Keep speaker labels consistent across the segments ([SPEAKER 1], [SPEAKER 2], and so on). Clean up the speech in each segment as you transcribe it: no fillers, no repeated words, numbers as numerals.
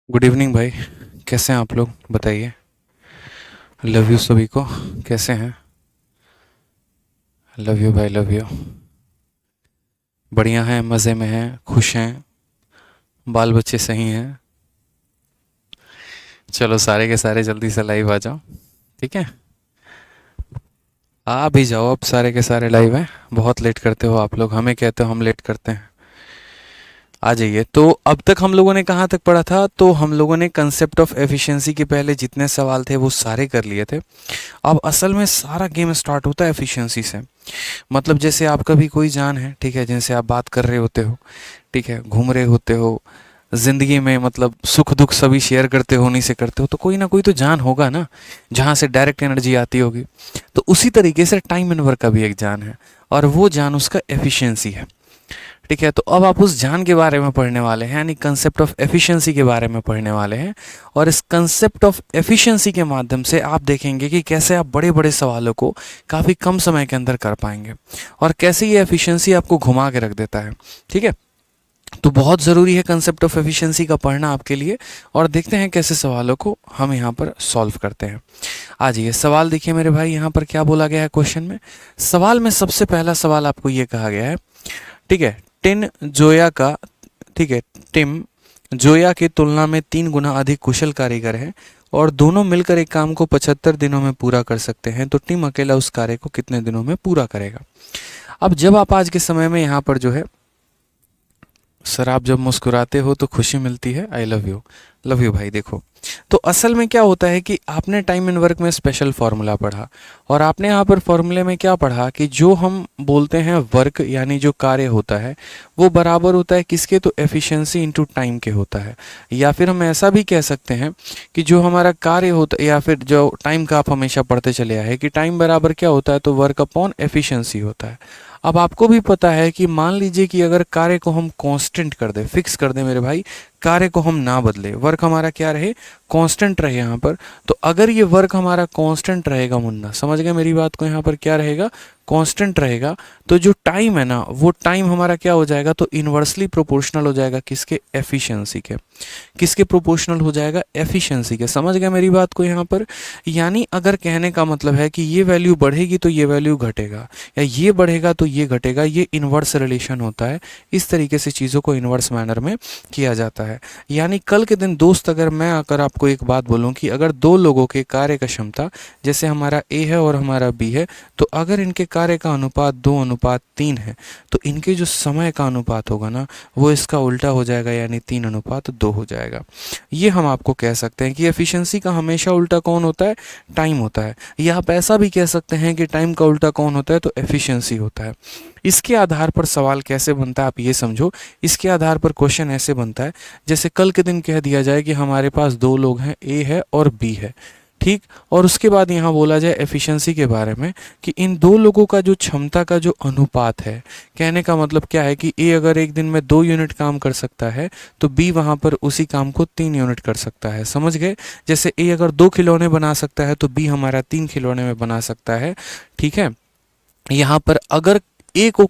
[SPEAKER 1] Good evening भाई। कैसे हैं आप लोग बताइए। लव यू सभी को। कैसे हैं? लव यू भाई, लव यू। बढ़िया हैं, मज़े में हैं, खुश हैं, बाल बच्चे सही हैं। चलो सारे के सारे जल्दी से लाइव आ जाओ। ठीक है, आ भी जाओ, अब सारे के सारे लाइव हैं। बहुत लेट करते हो आप लोग, हमें कहते हो हम लेट करते हैं। आ जाइए। तो अब तक हम लोगों ने कहाँ तक पढ़ा था? तो हम लोगों ने कंसेप्ट ऑफ एफिशिएंसी के पहले जितने सवाल थे वो सारे कर लिए थे। अब असल में सारा गेम स्टार्ट होता है एफिशिएंसी से। मतलब जैसे आपका भी कोई जान है, ठीक है, जिनसे आप बात कर रहे होते हो, ठीक है, घूम रहे होते हो ज़िंदगी में, मतलब सुख दुख सभी शेयर करते हो, उन्हीं से करते हो, तो कोई ना कोई तो जान होगा ना जहाँ से डायरेक्ट एनर्जी आती होगी। तो उसी तरीके से टाइम एंड वर्क का भी एक जान है, और वो जान उसका एफिशिएंसी है। ठीक है, तो अब आप उस जान के बारे में पढ़ने वाले हैं, यानी कंसेप्ट ऑफ एफिशिएंसी के बारे में पढ़ने वाले हैं। और इस कंसेप्ट ऑफ एफिशिएंसी के माध्यम से आप देखेंगे कि कैसे आप बड़े बड़े सवालों को काफ़ी कम समय के अंदर कर पाएंगे, और कैसे ये एफिशिएंसी आपको घुमा के रख देता है। ठीक है, तो बहुत ज़रूरी है कंसेप्ट ऑफ एफिशिएंसी का पढ़ना आपके लिए। और देखते हैं कैसे सवालों को हम यहाँ पर सॉल्व करते हैं। आ जाइए, सवाल देखिए मेरे भाई, यहाँ पर क्या बोला गया है क्वेश्चन में। सवाल में सबसे पहला सवाल आपको ये कहा गया है, ठीक है, टिन जोया का, ठीक है, टिम जोया की तुलना में 3 गुना अधिक कुशल कारीगर है, और दोनों मिलकर एक काम को 75 दिनों में पूरा कर सकते हैं, तो टिम अकेला उस कार्य को कितने दिनों में पूरा करेगा? अब जब आप आज के समय में यहाँ पर जो है, सर आप जब मुस्कुराते हो तो खुशी मिलती है। I love you, love you भाई। देखो, तो असल में क्या होता है कि आपने टाइम एंड वर्क में स्पेशल फार्मूला पढ़ा, और आपने यहाँ पर फार्मूले में क्या पढ़ा कि जो हम बोलते हैं वर्क, यानी जो कार्य होता है, वो बराबर होता है किसके? तो एफिशिएंसी इनटू टाइम के होता है। या फिर हम ऐसा भी कह सकते हैं कि जो हमारा कार्य होता है, या फिर जो टाइम का आप हमेशा पढ़ते चले आए कि टाइम बराबर क्या होता है? तो वर्क अपॉन एफिशिएंसी होता है। अब आपको भी पता है कि मान लीजिए कि अगर कार्य को हम कांस्टेंट कर दें, फिक्स कर दें मेरे भाई, कार्य को हम ना बदले, वर्क हमारा क्या रहे? कांस्टेंट रहे यहाँ पर। तो अगर ये वर्क हमारा कांस्टेंट रहेगा मुन्ना, समझ गए मेरी बात को, यहाँ पर क्या रहेगा? कांस्टेंट रहेगा। तो जो टाइम है ना, वो टाइम हमारा क्या हो जाएगा? तो इन्वर्सली प्रोपोर्शनल हो जाएगा किसके? एफिशिएंसी के। किसके प्रोपोर्शनल हो जाएगा? एफिशिएंसी के। समझ गए मेरी बात को यहाँ पर? यानी अगर कहने का मतलब है कि ये वैल्यू बढ़ेगी तो ये वैल्यू घटेगा, या ये बढ़ेगा तो ये घटेगा, ये इन्वर्स रिलेशन होता है। इस तरीके से चीज़ों को इन्वर्स मैनर में किया जाता है। यानी कल के दिन दोस्त, अगर मैं आकर आपको एक बात बोलूं कि अगर दो लोगों के कार्य का क्षमता, जैसे हमारा ए है और हमारा बी है, तो अगर इनके कार्य का अनुपात 2:3 है, तो इनके जो समय का अनुपात होगा ना, वो इसका उल्टा हो जाएगा, यानी 3:2 हो जाएगा। ये हम आपको कह सकते हैं कि एफिशिएंसी का हमेशा उल्टा कौन होता है? टाइम होता है। या आप ऐसा भी कह सकते हैं कि टाइम का उल्टा कौन होता है? तो एफिशिएंसी होता है। इसके आधार पर सवाल कैसे बनता है आप ये समझो। इसके आधार पर क्वेश्चन ऐसे बनता है, जैसे कल के दिन कह दिया जाए कि हमारे पास दो लोग हैं, ए है और बी है, ठीक। और उसके बाद यहाँ बोला जाए एफिशिएंसी के बारे में कि इन दो लोगों का जो क्षमता का जो अनुपात है, कहने का मतलब क्या है कि ए अगर एक दिन में 2 यूनिट काम कर सकता है, तो बी वहाँ पर उसी काम को 3 यूनिट कर सकता है। समझ गए? जैसे ए अगर 2 खिलौने बना सकता है, तो बी हमारा 3 खिलौने में बना सकता है। ठीक है, यहाँ पर अगर ए को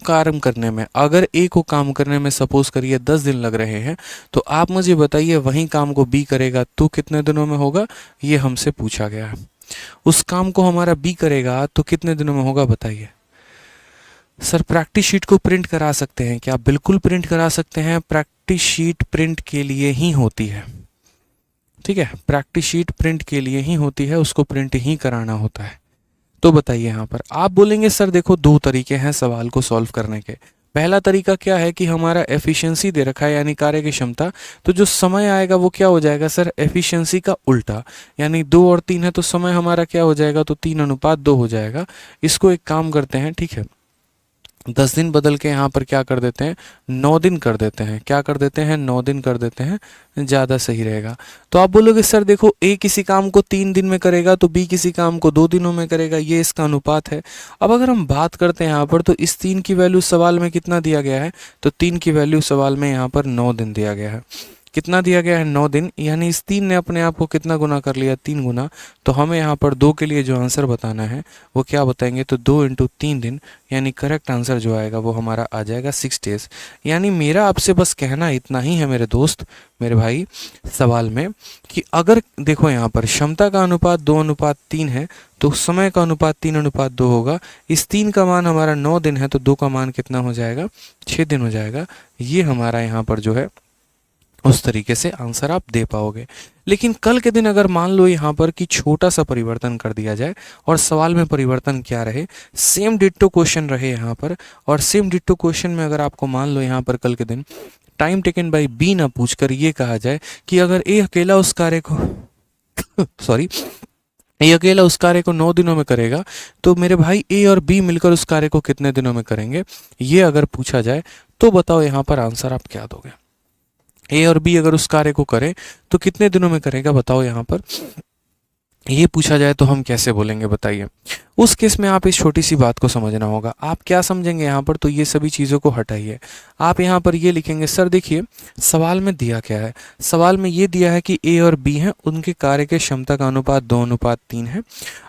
[SPEAKER 1] काम करने में सपोज करिए 10 दिन लग रहे हैं, तो आप मुझे बताइए वही काम को बी करेगा तो कितने दिनों में होगा? ये हमसे पूछा गया है। उस काम को हमारा बी करेगा तो कितने दिनों में होगा बताइए। सर प्रैक्टिस शीट को प्रिंट करा सकते हैं क्या? बिल्कुल प्रिंट करा सकते हैं। प्रैक्टिस शीट प्रिंट के लिए ही होती है, ठीक है, प्रैक्टिस शीट प्रिंट के लिए ही होती है, उसको प्रिंट ही कराना होता है। तो बताइए, यहाँ पर आप बोलेंगे सर देखो 2 तरीके हैं सवाल को सॉल्व करने के। पहला तरीका क्या है कि हमारा एफिशिएंसी दे रखा है, यानी कार्य की क्षमता, तो जो समय आएगा वो क्या हो जाएगा सर? एफिशिएंसी का उल्टा। यानी 2 और 3 है तो समय हमारा क्या हो जाएगा? तो 3:2 हो जाएगा। इसको एक काम करते हैं, ठीक है, 10 दिन बदल के यहाँ पर क्या कर देते हैं? 9 दिन कर देते हैं। क्या कर देते हैं? 9 दिन कर देते हैं, ज़्यादा सही रहेगा। तो आप बोलोगे सर देखो ए किसी काम को 3 दिन में करेगा तो बी किसी काम को 2 दिनों में करेगा, ये इसका अनुपात है। अब अगर हम बात करते हैं यहाँ पर, तो इस 3 की वैल्यू सवाल में कितना दिया गया है? तो 3 की वैल्यू सवाल में यहाँ पर 9 दिन दिया गया है। कितना दिया गया है 9 दिन, यानी इस 3 ने अपने आप को कितना गुना कर लिया, 3 गुना। तो हमें यहाँ पर 2 के लिए जो आंसर बताना है वो क्या बताएंगे, तो 2 इंटू 3 दिन, यानी करेक्ट आंसर जो आएगा वो हमारा आ जाएगा 6 डेज। यानी मेरा आपसे बस कहना इतना ही है मेरे दोस्त, मेरे भाई, सवाल में कि अगर देखो यहाँ पर क्षमता का अनुपात 2:3 है, तो समय का अनुपात 3:2 होगा। इस 3 का मान हमारा 9 दिन है, तो 2 का मान कितना हो जाएगा, 6 दिन हो जाएगा। ये हमारा यहाँ पर जो है उस तरीके से आंसर आप दे पाओगे। लेकिन कल के दिन अगर मान लो यहाँ पर कि छोटा सा परिवर्तन कर दिया जाए और सवाल में परिवर्तन क्या रहे, सेम डिट्टो क्वेश्चन रहे यहाँ पर, और सेम डिट्टो क्वेश्चन में अगर आपको मान लो यहाँ पर कल के दिन टाइम टेकन बाय बी ना पूछकर ये कहा जाए कि अगर ए अकेला उस कार्य को सॉरी ए अकेला उस कार्य को 9 दिनों में करेगा, तो मेरे भाई ए और बी मिलकर उस कार्य को कितने दिनों में करेंगे, ये अगर पूछा जाए तो बताओ यहाँ पर आंसर आप क्या दोगे। ए और बी अगर उस कार्य को करें तो कितने दिनों में करेगा, बताओ यहाँ पर, ये पूछा जाए तो हम कैसे बोलेंगे बताइए। उस केस में आप इस छोटी सी बात को समझना होगा। आप क्या समझेंगे यहाँ पर, तो ये सभी चीज़ों को हटाइए। आप यहाँ पर ये लिखेंगे, सर देखिए सवाल में दिया क्या है, सवाल में ये दिया है कि ए और बी हैं, उनके कार्य के क्षमता का अनुपात 2:3 है।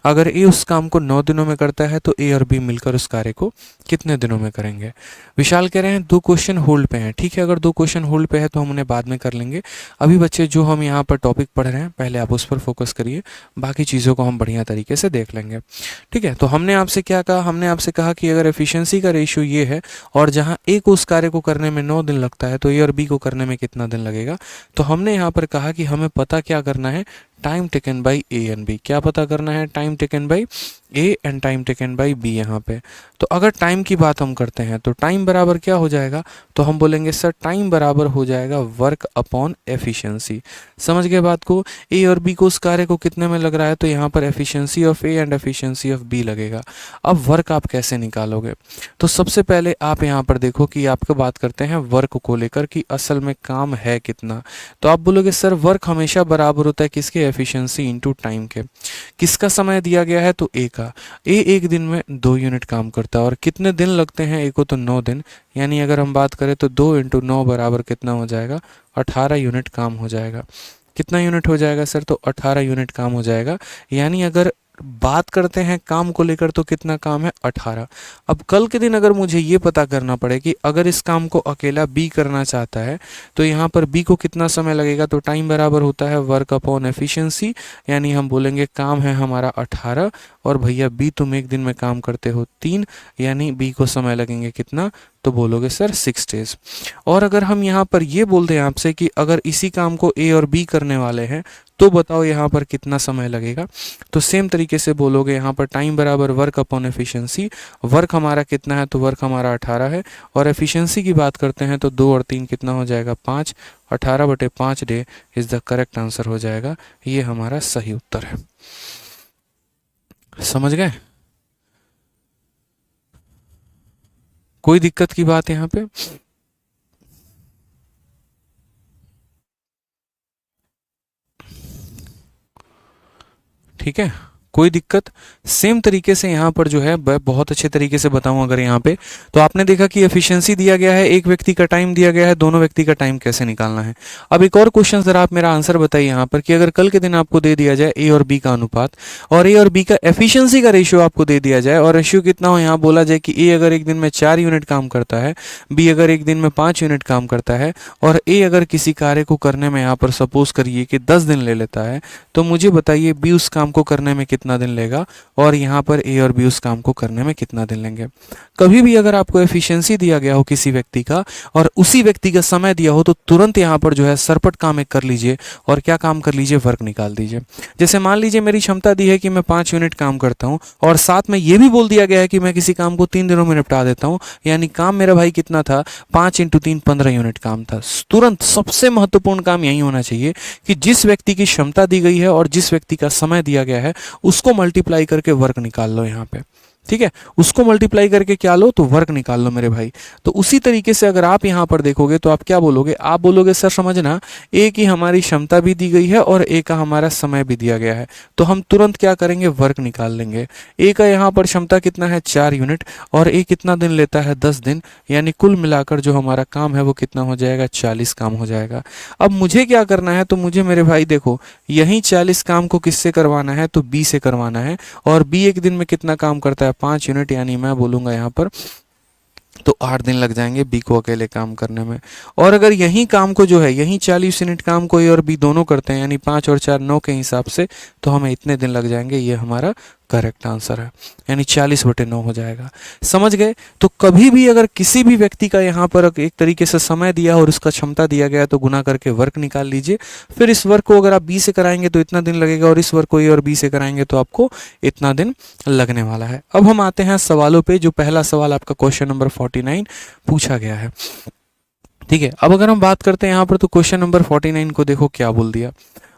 [SPEAKER 1] अगर ए उस काम को 9 दिनों में करता है तो ए और बी मिलकर उस कार्य को कितने दिनों में करेंगे। विशाल कह रहे हैं 2 क्वेश्चन होल्ड पे हैं। ठीक है, अगर 2 क्वेश्चन होल्ड पे है तो हम उन्हें बाद में कर लेंगे। अभी बच्चे जो हम यहाँ पर टॉपिक पढ़ रहे हैं पहले आप उस पर फोकस करिए, बाकी चीज़ों को हम बढ़िया तरीके से देख लेंगे। ठीक है, तो हमने आपसे क्या कहा, हमने आपसे कहा कि अगर एफिशिएंसी का रेशियो ये है और जहां ए को उस कार्य को करने में 9 दिन लगता है तो ए और बी को करने में कितना दिन लगेगा। तो हमने यहाँ पर कहा कि हमें पता क्या करना है, time taken by A and B. क्या पता करना है, time taken by A and time taken by B यहाँ पे। तो अगर टाइम की बात हम करते हैं तो टाइम बराबर क्या हो जाएगा, तो हम बोलेंगे सर टाइम बराबर हो जाएगा वर्क अपॉन एफिशिएंसी। समझ गए बात को, ए और बी को उस कार्य को कितने में लग रहा है, तो यहाँ पर efficiency of A and efficiency of B लगेगा। अब वर्क आप कैसे निकालोगे, तो सबसे पहले आप यहाँ पर देखो कि आपको बात करते हैं वर्क को लेकर कि असल में काम है कितना। तो आप बोलोगे सर वर्क हमेशा बराबर होता है किसके, एफिशिएंसी इंटू टाइम के। किसका समय दिया गया है, तो ए का। ए एक दिन में 2 यूनिट काम करता है और कितने दिन लगते हैं ए को, तो 9 दिन। यानी अगर हम बात करें तो 2 इंटू 9 बराबर कितना हो जाएगा, 18 यूनिट काम हो जाएगा। कितना यूनिट हो जाएगा सर, तो 18 यूनिट काम हो जाएगा। यानी अगर बात करते हैं काम को लेकर तो कितना काम है, 18। अब कल के दिन अगर मुझे ये पता करना पड़े कि अगर इस काम को अकेला बी करना चाहता है तो यहाँ पर बी को कितना समय लगेगा, तो टाइम बराबर होता है वर्क अपॉन एफिशिएंसी। यानी हम बोलेंगे काम है हमारा 18 और भैया बी तुम एक दिन में काम करते हो 3, यानी बी को समय लगेंगे कितना, तो बोलोगे सर 6 डेज। और अगर हम यहाँ पर ये बोल दें आपसे कि अगर इसी काम को ए और बी करने वाले हैं तो बताओ यहाँ पर कितना समय लगेगा, तो सेम तरीके से बोलोगे यहाँ पर टाइम बराबर वर्क अपॉन एफिशिएंसी। वर्क हमारा कितना है, तो वर्क हमारा 18 है और एफिशिएंसी की बात करते हैं तो 2 और 3 कितना हो जाएगा, 5। 18/5 day is the correct answer हो जाएगा। ये हमारा सही उत्तर है। समझ गए, कोई दिक्कत की बात यहाँ पे। ठीक है, कोई दिक्कत। सेम तरीके से यहाँ पर जो है बहुत अच्छे तरीके से बताऊं अगर यहाँ पे, तो आपने देखा कि एफिशिएंसी दिया गया है, एक व्यक्ति का टाइम दिया गया है, दोनों व्यक्ति का टाइम कैसे निकालना है। अब एक और क्वेश्चन जरा आप मेरा आंसर बताइए यहाँ पर कि अगर कल के दिन आपको दे दिया जाए ए और बी का अनुपात और ए और बी का एफिशिएंसी का रेशियो आपको दे दिया जाए और रेशियो कितना हो, यहाँ बोला जाए कि ए अगर एक दिन में 4 यूनिट काम करता है, बी अगर एक दिन में 5 यूनिट काम करता है और ए अगर किसी कार्य को करने में यहाँ पर सपोज करिए कि 10 दिन ले लेता है, तो मुझे बताइए बी उस काम को करने में कितना दिन लेगा और यहाँ पर ए और बी उस काम को करने में कितना दिन लेंगे। कभी भी अगर आपको एफिशिएंसी दिया गया हो किसी व्यक्ति का और उसी व्यक्ति का समय दिया हो तो तुरंत यहाँ पर जो है सरपट काम एक कर लीजिए और क्या काम कर लीजिए, वर्क निकाल दीजिए। जैसे मान लीजिए मेरी क्षमता दी है कि मैं 5 यूनिट काम करता हूँ और साथ में ये भी बोल दिया गया है कि मैं किसी काम को 3 दिनों में निपटा देता हूँ, यानी काम मेरा भाई कितना था, 5 × 3 15 यूनिट काम था। तुरंत सबसे महत्वपूर्ण काम यही होना चाहिए कि जिस व्यक्ति की क्षमता दी गई है और जिस व्यक्ति का समय दिया गया है उसको मल्टीप्लाई करके वर्क निकाल लो यहाँ पे। ठीक है, उसको मल्टीप्लाई करके क्या लो, तो वर्क निकाल लो मेरे भाई। तो उसी तरीके से अगर आप यहाँ पर देखोगे तो आप क्या बोलोगे, आप बोलोगे सर समझना, ए की हमारी क्षमता भी दी गई है और ए का हमारा समय भी दिया गया है, तो हम तुरंत क्या करेंगे, वर्क निकाल लेंगे। ए का यहाँ पर क्षमता कितना है, 4 यूनिट, और ए कितना दिन लेता है, 10 दिन, यानी कुल मिलाकर जो हमारा काम है वो कितना हो जाएगा, 40 काम हो जाएगा। अब मुझे क्या करना है, तो मुझे मेरे भाई देखो यही 40 काम को किससे करवाना है, तो बी से करवाना है, और बी एक दिन में कितना काम करता है, 5 यूनिट, यानी मैं बोलूँगा यहाँ पर तो 8 दिन लग जाएंगे बी को अकेले काम करने में। और अगर यही काम को जो है, यही 40 यूनिट काम को ए और बी दोनों करते हैं, यानी 5 और 4 9 के हिसाब से, तो हमें इतने दिन लग जाएंगे। ये हमारा करेक्ट आंसर है, यानी 40/9 हो जाएगा। समझ गए? तो कभी भी अगर किसी भी व्यक्ति का यहाँ पर एक तरीके से समय दिया और उसका क्षमता दिया गया तो गुना करके वर्क निकाल लीजिए। फिर इस वर्क को अगर आप बी से कराएंगे तो इतना दिन लगेगा, और इस वर्क को ए और बी से कराएंगे तो आपको इतना दिन लगने वाला है। अब हम आते हैं सवालों पे। जो पहला सवाल आपका क्वेश्चन नंबर 49 पूछा गया है, ठीक है। अब अगर हम बात करते हैं यहाँ पर, तो क्वेश्चन नंबर 49 को देखो क्या बोल दिया।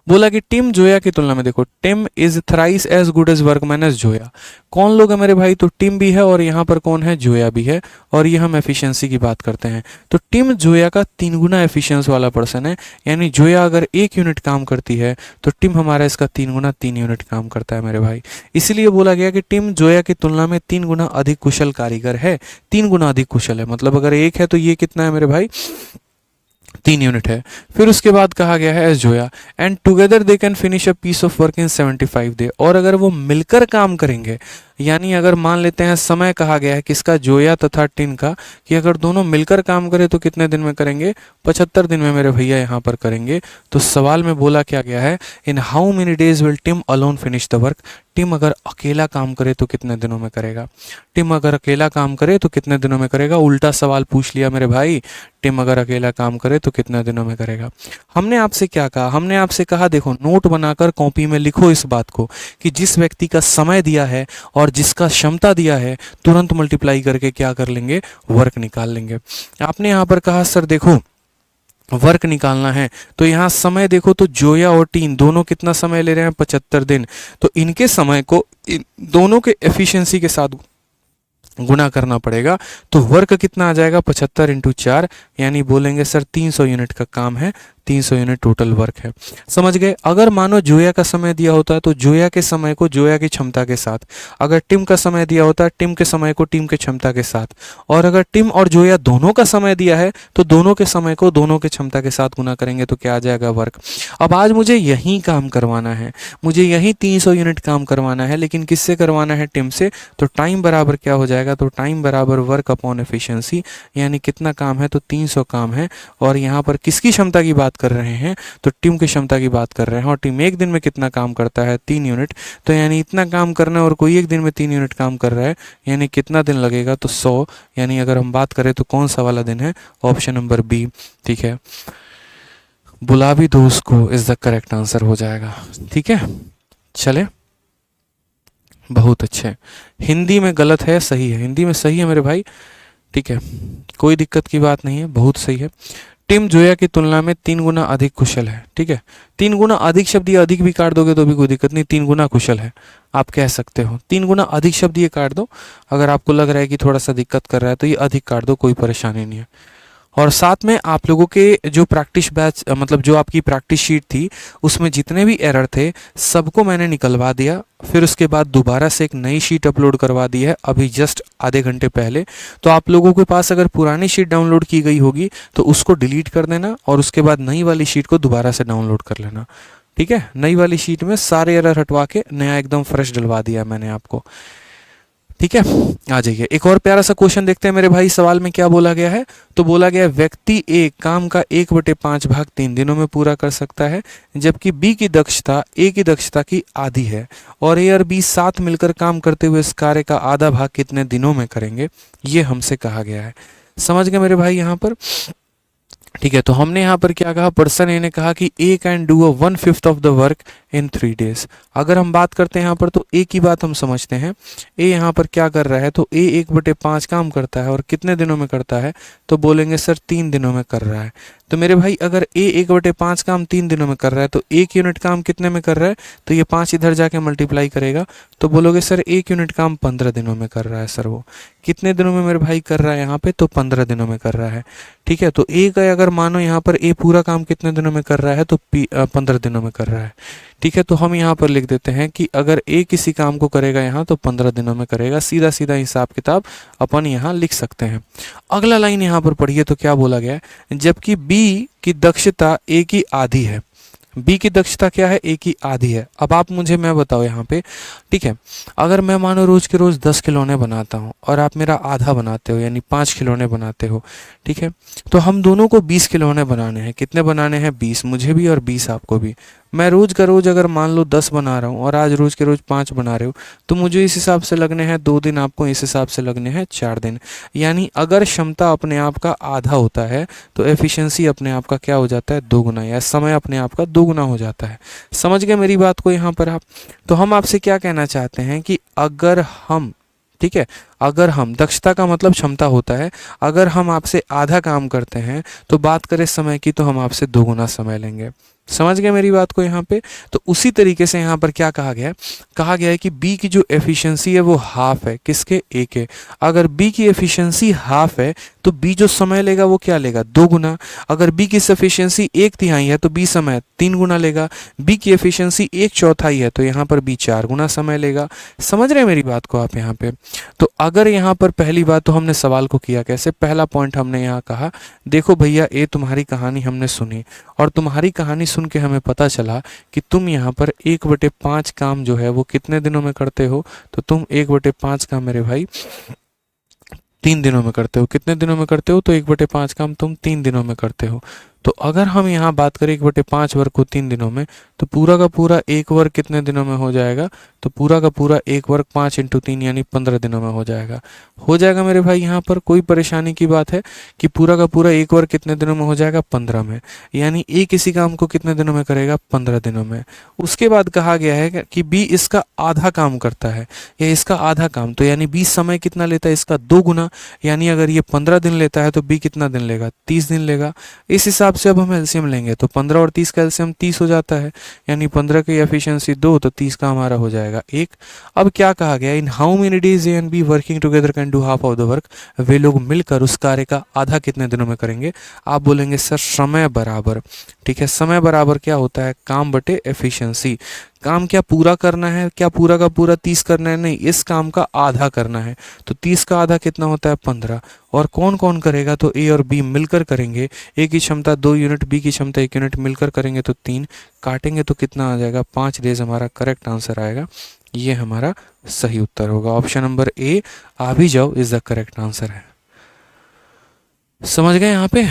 [SPEAKER 1] बोला कि टिम जोया की तुलना में, देखो Tim is thrice as good as workman as Zoya. कौन लोग है मेरे भाई, तो टिम भी है और यहाँ पर कौन है, जोया भी है, और ये हम एफिशिएंसी की बात करते हैं। तो टिम जोया का 3 गुना एफिशिएंस वाला पर्सन है, यानी जोया अगर 1 यूनिट काम करती है तो टिम हमारा इसका 3 गुना 3 यूनिट काम करता है मेरे भाई। इसलिए बोला गया कि टिम जोया की तुलना में 3 गुना अधिक कुशल कारीगर है। 3 गुना अधिक कुशल है, मतलब अगर 1 है तो ये कितना है मेरे भाई, 3 यूनिट है। फिर उसके बाद कहा गया है as Zoya and together they can finish a piece of work in 75 day. और अगर वो मिलकर काम करेंगे, यानी अगर मान लेते हैं समय कहा गया है किसका, जोया तथा टिन का, कि अगर दोनों मिलकर काम करें तो कितने दिन में करेंगे, 75 दिन में मेरे भैया यहाँ पर करेंगे। तो सवाल में बोला क्या गया है, in how many days will Tim alone finish the work. Tim अगर अकेला काम करे तो कितने दिनों में करेगा, टिम अगर अकेला काम करे तो कितने दिनों में करेगा। उल्टा सवाल पूछ लिया मेरे भाई, टिम अगर अकेला काम करे तो कितने दिनों में करेगा। हमने आपसे क्या कहा, हमने आपसे कहा देखो नोट बनाकर कॉपी में लिखो इस बात को, कि जिस व्यक्ति का समय दिया है और जिसका क्षमता दिया है, तुरंत मल्टीप्लाई करके क्या कर लेंगे, वर्क निकाल लेंगे। आपने यहाँ पर कहा सर देखो वर्क निकालना है, तो यहाँ समय देखो, तो जोया और टीन दोनों कितना समय ले रहे हैं, 75 दिन। तो इनके समय को इन दोनों के एफिशिएंसी के साथ गुना करना पड़ेगा, तो वर्क कितना आ जाएगा, 75 × 4, यानी बोलेंगे सर 300 यूनिट का काम है, 300 यूनिट टोटल वर्क है। समझ गए? अगर मानो जोया का समय दिया होता है तो जोया के समय को जोया की क्षमता के साथ, अगर टिम का समय दिया होता है टिम के समय को टिम के क्षमता के साथ, और अगर टिम और जोया दोनों का समय दिया है तो दोनों के समय को दोनों के क्षमता के साथ गुना करेंगे तो क्या आ जाएगा, वर्क। अब आज मुझे यही काम करवाना है, मुझे यही 300 यूनिट काम करवाना है, लेकिन किससे करवाना है, टिम से। तो टाइम बराबर क्या हो जाएगा, तो टाइम बराबर वर्क अपॉन एफिशिएंसी, यानी कितना काम है, तो 300 काम है। और यहाँ पर किसकी क्षमता की बात कर रहे हैं, तो टीम की क्षमता की बात कर रहे हैं, और टीम एक दिन में कितना काम करता है, 3 यूनिट। तो यानी इतना काम करना है और कोई एक दिन में 3 यूनिट काम कर रहा है, यानी कितना दिन लगेगा, तो 100। यानी अगर हम बात करें तो कौन सा वाला दिन है, ऑप्शन नंबर बी, ठीक है, बुला भी दो उसको, इज द करेक्ट आंसर हो जाएगा। ठीक है, चले, बहुत अच्छे। हिंदी में गलत है, सही है, हिंदी में सही है मेरे भाई, ठीक है, कोई दिक्कत की बात नहीं है, बहुत सही है। टिम जोया की तुलना में 3 गुना अधिक कुशल है, ठीक है। 3 गुना अधिक शब्द ये अधिक भी काट दोगे तो भी कोई दिक्कत नहीं, 3 गुना कुशल है आप कह सकते हो। 3 गुना अधिक शब्द ये काट दो, अगर आपको लग रहा है कि थोड़ा सा दिक्कत कर रहा है तो ये अधिक काट दो, कोई परेशानी नहीं है। और साथ में आप लोगों के जो प्रैक्टिस बैच, मतलब जो आपकी प्रैक्टिस शीट थी, उसमें जितने भी एरर थे सबको मैंने निकलवा दिया। फिर उसके बाद दोबारा से एक नई शीट अपलोड करवा दी है अभी जस्ट आधे घंटे पहले। तो आप लोगों के पास अगर पुरानी शीट डाउनलोड की गई होगी तो उसको डिलीट कर देना और उसके बाद नई वाली शीट को दोबारा से डाउनलोड कर लेना, ठीक है। नई वाली शीट में सारे एरर हटवा के नया एकदम फ्रेश डलवा दिया मैंने आपको, ठीक है। आ जाइए, एक और प्यारा सा क्वेश्चन देखते हैं मेरे भाई। सवाल में क्या बोला गया है, तो बोला गया व्यक्ति ए काम का 1/5 भाग 3 दिनों में पूरा कर सकता है, जबकि बी की दक्षता ए की दक्षता की आधी है, और ए और बी साथ मिलकर काम करते हुए इस कार्य का आधा भाग कितने दिनों में करेंगे, ये हमसे कहा गया है। समझ गए मेरे भाई यहाँ पर, ठीक है। तो हमने यहाँ पर क्या कहा, पर्सन ए ने कहा कि A can do 1/5 of the work in 3 days। अगर हम बात करते हैं यहाँ पर तो ए की बात हम समझते हैं। ए यहाँ पर क्या कर रहा है, तो ए 1/5 काम करता है और कितने दिनों में करता है, तो बोलेंगे सर 3 दिनों में कर रहा है। तो मेरे भाई अगर ए 1/5 काम 3 दिनों में कर रहा है तो 1 यूनिट काम कितने में कर रहा है, तो ये 5 इधर जाके मल्टीप्लाई करेगा तो बोलोगे सर 1 यूनिट काम 15 दिनों में कर रहा है। सर वो कितने दिनों में मेरे भाई कर रहा है यहाँ पे, तो 15 दिनों में कर रहा है। ठीक है, तो ए का अगर मानो यहाँ पर ए पूरा काम कितने दिनों में कर रहा है, तो 15 दिनों में कर रहा है। ठीक है, तो हम यहाँ पर लिख देते हैं कि अगर ए किसी काम को करेगा यहाँ तो 15 दिनों में करेगा। सीधा सीधा हिसाब किताब अपन यहाँ लिख सकते हैं। अगला लाइन यहाँ पर पढ़िए तो क्या बोला गया है, जबकि बी की दक्षता ए की आधी है। बी की दक्षता क्या है, ए की आधी है। अब आप मुझे मैं बताओ यहाँ पे, ठीक है, अगर मैं मानो रोज के रोज 10 खिलौने बनाता हूँ और आप मेरा आधा बनाते हो यानी 5 खिलौने बनाते हो, ठीक है, तो हम दोनों को 20 खिलौने बनाने हैं। कितने बनाने हैं, 20 मुझे भी और 20 आपको भी। मैं रोज का रोज अगर मान लो 10 बना रहा हूँ और आज रोज के रोज 5 बना रहे हो, तो मुझे इस हिसाब से लगने हैं 2 दिन, आपको इस हिसाब से लगने हैं 4 दिन। यानी अगर क्षमता अपने आप का आधा होता है तो एफिशिएंसी अपने आप का क्या हो जाता है, 2 गुना, या समय अपने आप का 2 गुना हो जाता है। समझ गए मेरी बात को यहाँ पर आप। तो हम आपसे क्या कहना चाहते हैं कि अगर हम, ठीक है, अगर हम, दक्षता का मतलब क्षमता होता है, अगर हम आपसे आधा काम करते हैं तो बात करें समय की तो हम आपसे 2 गुना समय लेंगे। समझ गए मेरी बात को यहाँ पे। तो उसी तरीके से यहाँ पर क्या कहा गया है, कहा गया है कि बी की जो एफिशिएंसी है वो हाफ है किसके, ए के। अगर बी की एफिशिएंसी हाफ है तो बी जो समय लेगा वो क्या लेगा, 2 गुना। अगर बी की एफिशिएंसी 1/3 है तो बी समय 3 गुना लेगा। बी की एफिशिएंसी 1/4 है तो यहाँ पर बी 4 गुना समय लेगा। समझ रहे हैं मेरी बात को आप यहाँ पे। तो अगर यहाँ पर पहली बात तो हमने सवाल को किया कैसे, पहला पॉइंट हमने यहाँ कहा, देखो भैया ए तुम्हारी कहानी हमने सुनी और तुम्हारी कहानी सुन के हमें पता चला कि तुम यहाँ पर 1/5 काम जो है वो कितने दिनों में करते हो, तो तुम 1/5 काम मेरे भाई 3 दिनों में करते हो। कितने दिनों में करते हो, तो 1/5 काम तुम 3 दिनों में करते हो। तो अगर हम यहाँ बात करें 1/5 वर्ग को 3 दिनों में, तो पूरा का पूरा 1 वर्ग कितने दिनों में हो जाएगा, तो पूरा का पूरा 1 वर्ग 5 × 3 यानी 15 दिनों में हो जाएगा। हो जाएगा मेरे भाई। यहाँ पर कोई परेशानी की बात है कि पूरा का पूरा 1 वर्ग कितने दिनों में हो जाएगा, 15 में। यानी ए किसी काम को कितने दिनों में करेगा, 15 दिनों में। उसके बाद कहा गया है कि बी इसका आधा काम करता है, या इसका आधा काम, तो यानी बी समय कितना लेता है, इसका 2 गुना। यानी अगर ये 15 दिन लेता है तो बी कितना दिन लेगा, 30 दिन लेगा। इस हिसाब से अब हम एलसीएम लेंगे तो 15 और 30 का एलसीएम 30 हो जाता है। यानी 15 की एफिशिएंसी 2 तो 30 का हमारा हो जाएगा 1। अब क्या कहा गया, in how many days A and B working together can do half of the work. वे लोग मिलकर उस कार्य का आधा कितने दिनों में करेंगे। आप बोलेंगे सर समय बराबर, ठीक है, समय बराबर क्या होता है, काम बटे एफिशिएंसी। काम क्या पूरा करना है, क्या पूरा का पूरा 30 करना है, नहीं, इस काम का आधा करना है। तो 30 का आधा कितना होता है, 15। और कौन कौन करेगा, तो ए और बी मिलकर करेंगे। ए की क्षमता 2 यूनिट, बी की क्षमता 1 यूनिट, मिलकर करेंगे तो 3, काटेंगे तो कितना आ जाएगा, 5 डेज हमारा करेक्ट आंसर आएगा। ये हमारा सही उत्तर होगा। ऑप्शन नंबर ए, आ भी जाओ, इज द करेक्ट आंसर है। समझ गए यहाँ पे।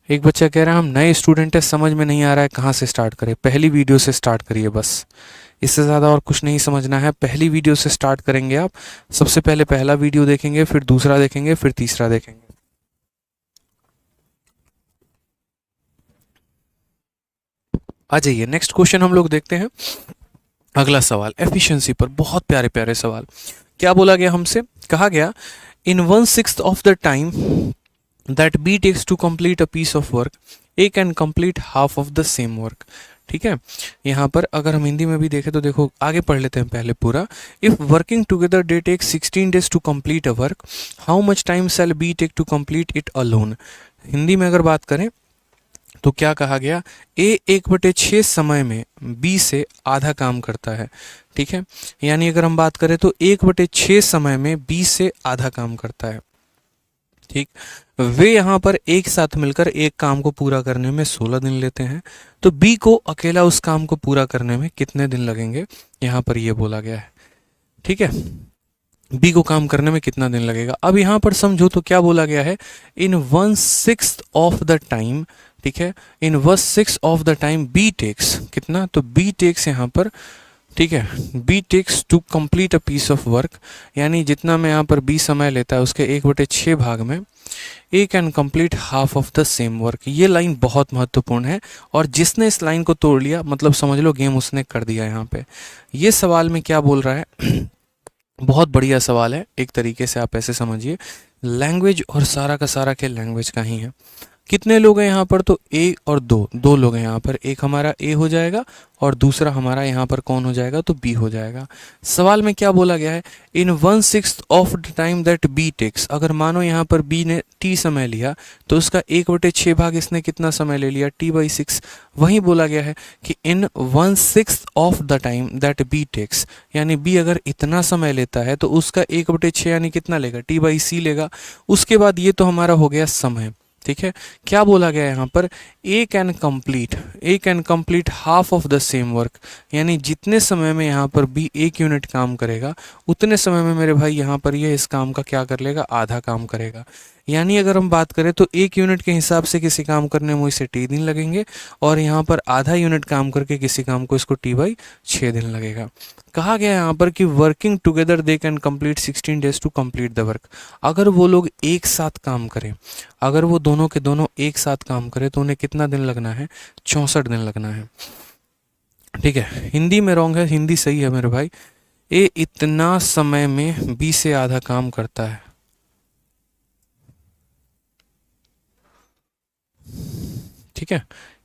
[SPEAKER 1] एक बच्चा कह रहा है हम नए स्टूडेंट है, समझ में नहीं आ रहा है कहाँ से स्टार्ट करें। पहली वीडियो से स्टार्ट करिए बस, इससे ज़्यादा और कुछ नहीं समझना है। पहली वीडियो से स्टार्ट करेंगे आप। सबसे पहले पहला वीडियो देखेंगे, फिर दूसरा देखेंगे, फिर तीसरा देखेंगे। आ जाइए, नेक्स्ट क्वेश्चन हम लोग देखते हैं। अगला सवाल एफिशिएंसी पर, बहुत प्यारे प्यारे सवाल। क्या बोला गया हमसे, कहा गया इन 1/6 of the time that B takes to complete a piece of work, A can complete half of the same work। ठीक है, यहाँ पर अगर हम हिंदी में भी देखें तो देखो, आगे पढ़ लेते हैं पहले पूरा। If working together they take 16 days to complete a work, how much time shall be take to complete it alone. Hindi में अगर बात करें तो क्या कहा गया, A 1/6 समय में B से आधा काम करता है। ठीक है, यानी अगर हम बात करें तो 1/6 समय में B से आधा काम करता है। ठीक, वे यहाँ पर एक साथ मिलकर एक काम को पूरा करने में 16 दिन लेते हैं। तो बी को अकेला उस काम को पूरा करने में कितने दिन लगेंगे, यहाँ पर ये बोला गया है। ठीक है, बी को काम करने में कितना दिन लगेगा। अब यहाँ पर समझो तो क्या बोला गया है, इन 1/6 ऑफ द टाइम। ठीक है, in 1/6 of the time B takes कितना, तो बी टेक्स यहाँ पर, ठीक है। B takes to complete a piece of work, यानी जितना में यहाँ पर बी समय लेता है उसके 1/6 भाग में A can complete half of the same work. ये लाइन बहुत महत्वपूर्ण है, और जिसने इस लाइन को तोड़ लिया मतलब समझ लो गेम उसने कर दिया यहाँ पे। ये सवाल में क्या बोल रहा है बहुत बढ़िया सवाल है, एक तरीके से आप ऐसे समझिए, लैंग्वेज और सारा का सारा खेल लैंग्वेज का ही है। कितने लोग हैं यहाँ पर, तो ए और दो, दो लोग हैं यहाँ पर, एक हमारा ए हो जाएगा और दूसरा हमारा यहाँ पर कौन हो जाएगा, तो बी हो जाएगा। सवाल में क्या बोला गया है, in 1/6 of the time that B takes, अगर मानो यहाँ पर बी ने टी समय लिया तो उसका 1/6 भाग इसने कितना समय ले लिया, t/6। वहीं बोला गया है कि in 1/6 of the time that B takes, यानी बी अगर इतना समय लेता है तो उसका 1/6 यानी कितना लेगा, t/c लेगा। उसके बाद ये तो हमारा हो गया समय, ठीक है। क्या बोला गया यहाँ पर, A can complete half of the same work, यानी जितने समय में यहाँ पर बी 1 यूनिट काम करेगा उतने समय में मेरे भाई यहाँ पर ये इस काम का क्या कर लेगा, आधा काम करेगा। यानी अगर हम बात करें तो 1 यूनिट के हिसाब से किसी काम करने में इसे टी दिन लगेंगे, और यहाँ पर आधा यूनिट काम करके किसी काम को इसको t/6 दिन लगेगा। कहा गया यहाँ पर कि working together they can complete 16 days to complete the work. अगर वो लोग एक साथ काम करें, अगर वो दोनों के दोनों एक साथ काम करें तो उन्हें कितना दिन लगना है, 64 दिन लगना है। ठीक है, हिंदी में रॉन्ग है, हिंदी सही है मेरे भाई। ए इतना समय में बी से आधा काम करता है। ठीक है,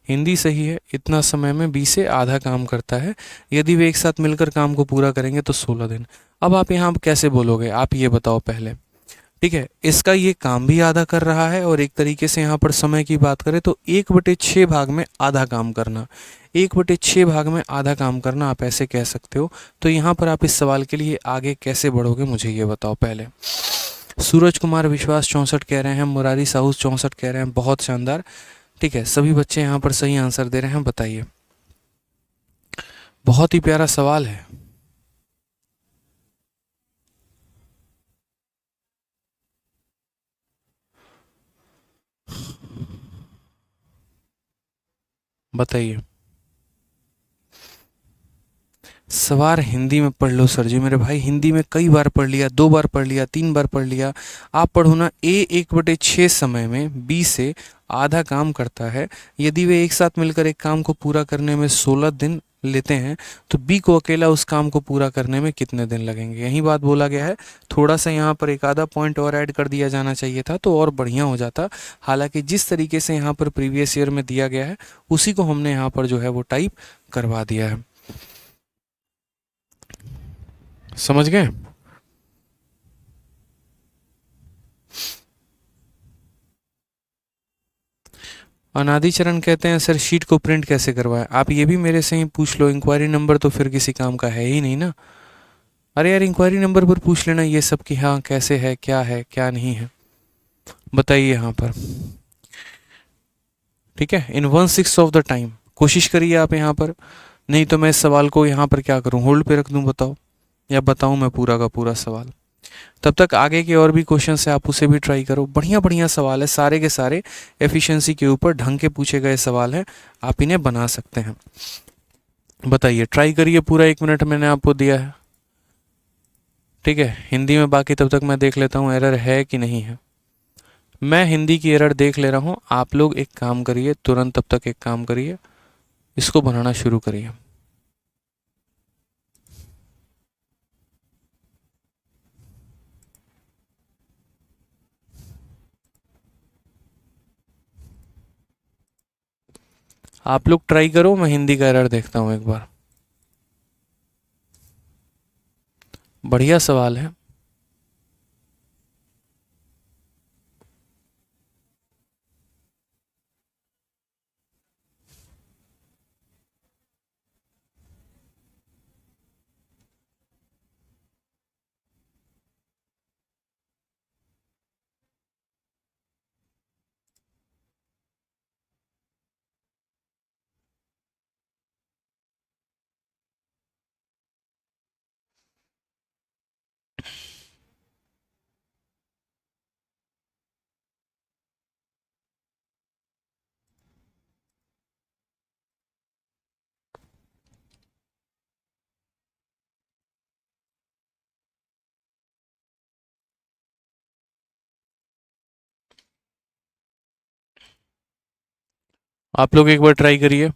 [SPEAKER 1] हिंदी सही है, इतना समय में बी से आधा काम करता है। यदि वे एक साथ मिलकर काम को पूरा करेंगे तो 16 दिन। अब आप यहाँ कैसे बोलोगे, आप ये बताओ पहले। ठीक है, इसका ये काम भी आधा कर रहा है, और एक तरीके से यहाँ पर समय की बात करें तो 1/6 भाग में आधा काम करना, 1/6 भाग में आधा काम करना आप ऐसे कह सकते हो। तो यहाँ पर आप इस सवाल के लिए आगे कैसे बढ़ोगे मुझे ये बताओ पहले। सूरज कुमार विश्वास 64 कह रहे हैं, मुरारी साहू 64 कह रहे हैं, बहुत शानदार। ठीक है, सभी बच्चे यहाँ पर सही आंसर दे रहे हैं, बताइए। बहुत ही प्यारा सवाल है। बताइए। सवार हिंदी में पढ़ लो सर जी। मेरे भाई हिंदी में कई बार पढ़ लिया, 2 बार पढ़ लिया, 3 बार पढ़ लिया। आप पढ़ो ना, ए 1/6 समय में बी से आधा काम करता है। यदि वे एक साथ मिलकर एक काम को पूरा करने में 16 दिन लेते हैं तो बी को अकेला उस काम को पूरा करने में कितने दिन लगेंगे, यही बात बोला गया है। थोड़ा सा यहाँ पर एक आधा पॉइंट और ऐड कर दिया जाना चाहिए था तो और बढ़िया हो जाता। हालांकि जिस तरीके से यहाँ पर प्रीवियस ईयर में दिया गया है उसी को हमने यहाँ पर जो है वो टाइप करवा दिया है। समझ गए। अनादि चरण कहते हैं सर शीट को प्रिंट कैसे करवाएं। आप ये भी मेरे से ही पूछ लो, इंक्वायरी नंबर तो फिर किसी काम का है ही नहीं ना। अरे यार इंक्वायरी नंबर पर पूछ लेना ये सब कि हाँ कैसे है क्या नहीं है, बताइए यहाँ पर। ठीक है, इन 1/6 ऑफ द टाइम कोशिश करिए आप यहाँ पर, नहीं तो मैं इस सवाल को यहाँ पर क्या करूँ, होल्ड पे रख दूँ, बताओ, या बताऊँ मैं पूरा का पूरा सवाल। तब तक आगे के और भी क्वेश्चन है आप उसे भी ट्राई करो, बढ़िया बढ़िया सवाल है, सारे के सारे एफिशिएंसी के ऊपर ढंग के पूछे गए सवाल हैं, आप इन्हें बना सकते हैं। बताइए, ट्राई करिए, पूरा 1 मिनट मैंने आपको दिया है। ठीक है, हिंदी में बाकी तब तक मैं देख लेता हूँ एरर है कि नहीं है। मैं हिंदी की एरर देख ले रहा हूँ, आप लोग एक काम करिए तुरंत, तब तक एक काम करिए, इसको बनाना शुरू करिए। आप लोग ट्राई करो, मैं हिंदी का एरर देखता हूँ एक बार। बढ़िया सवाल है। आप लोग एक बार ट्राई करिए।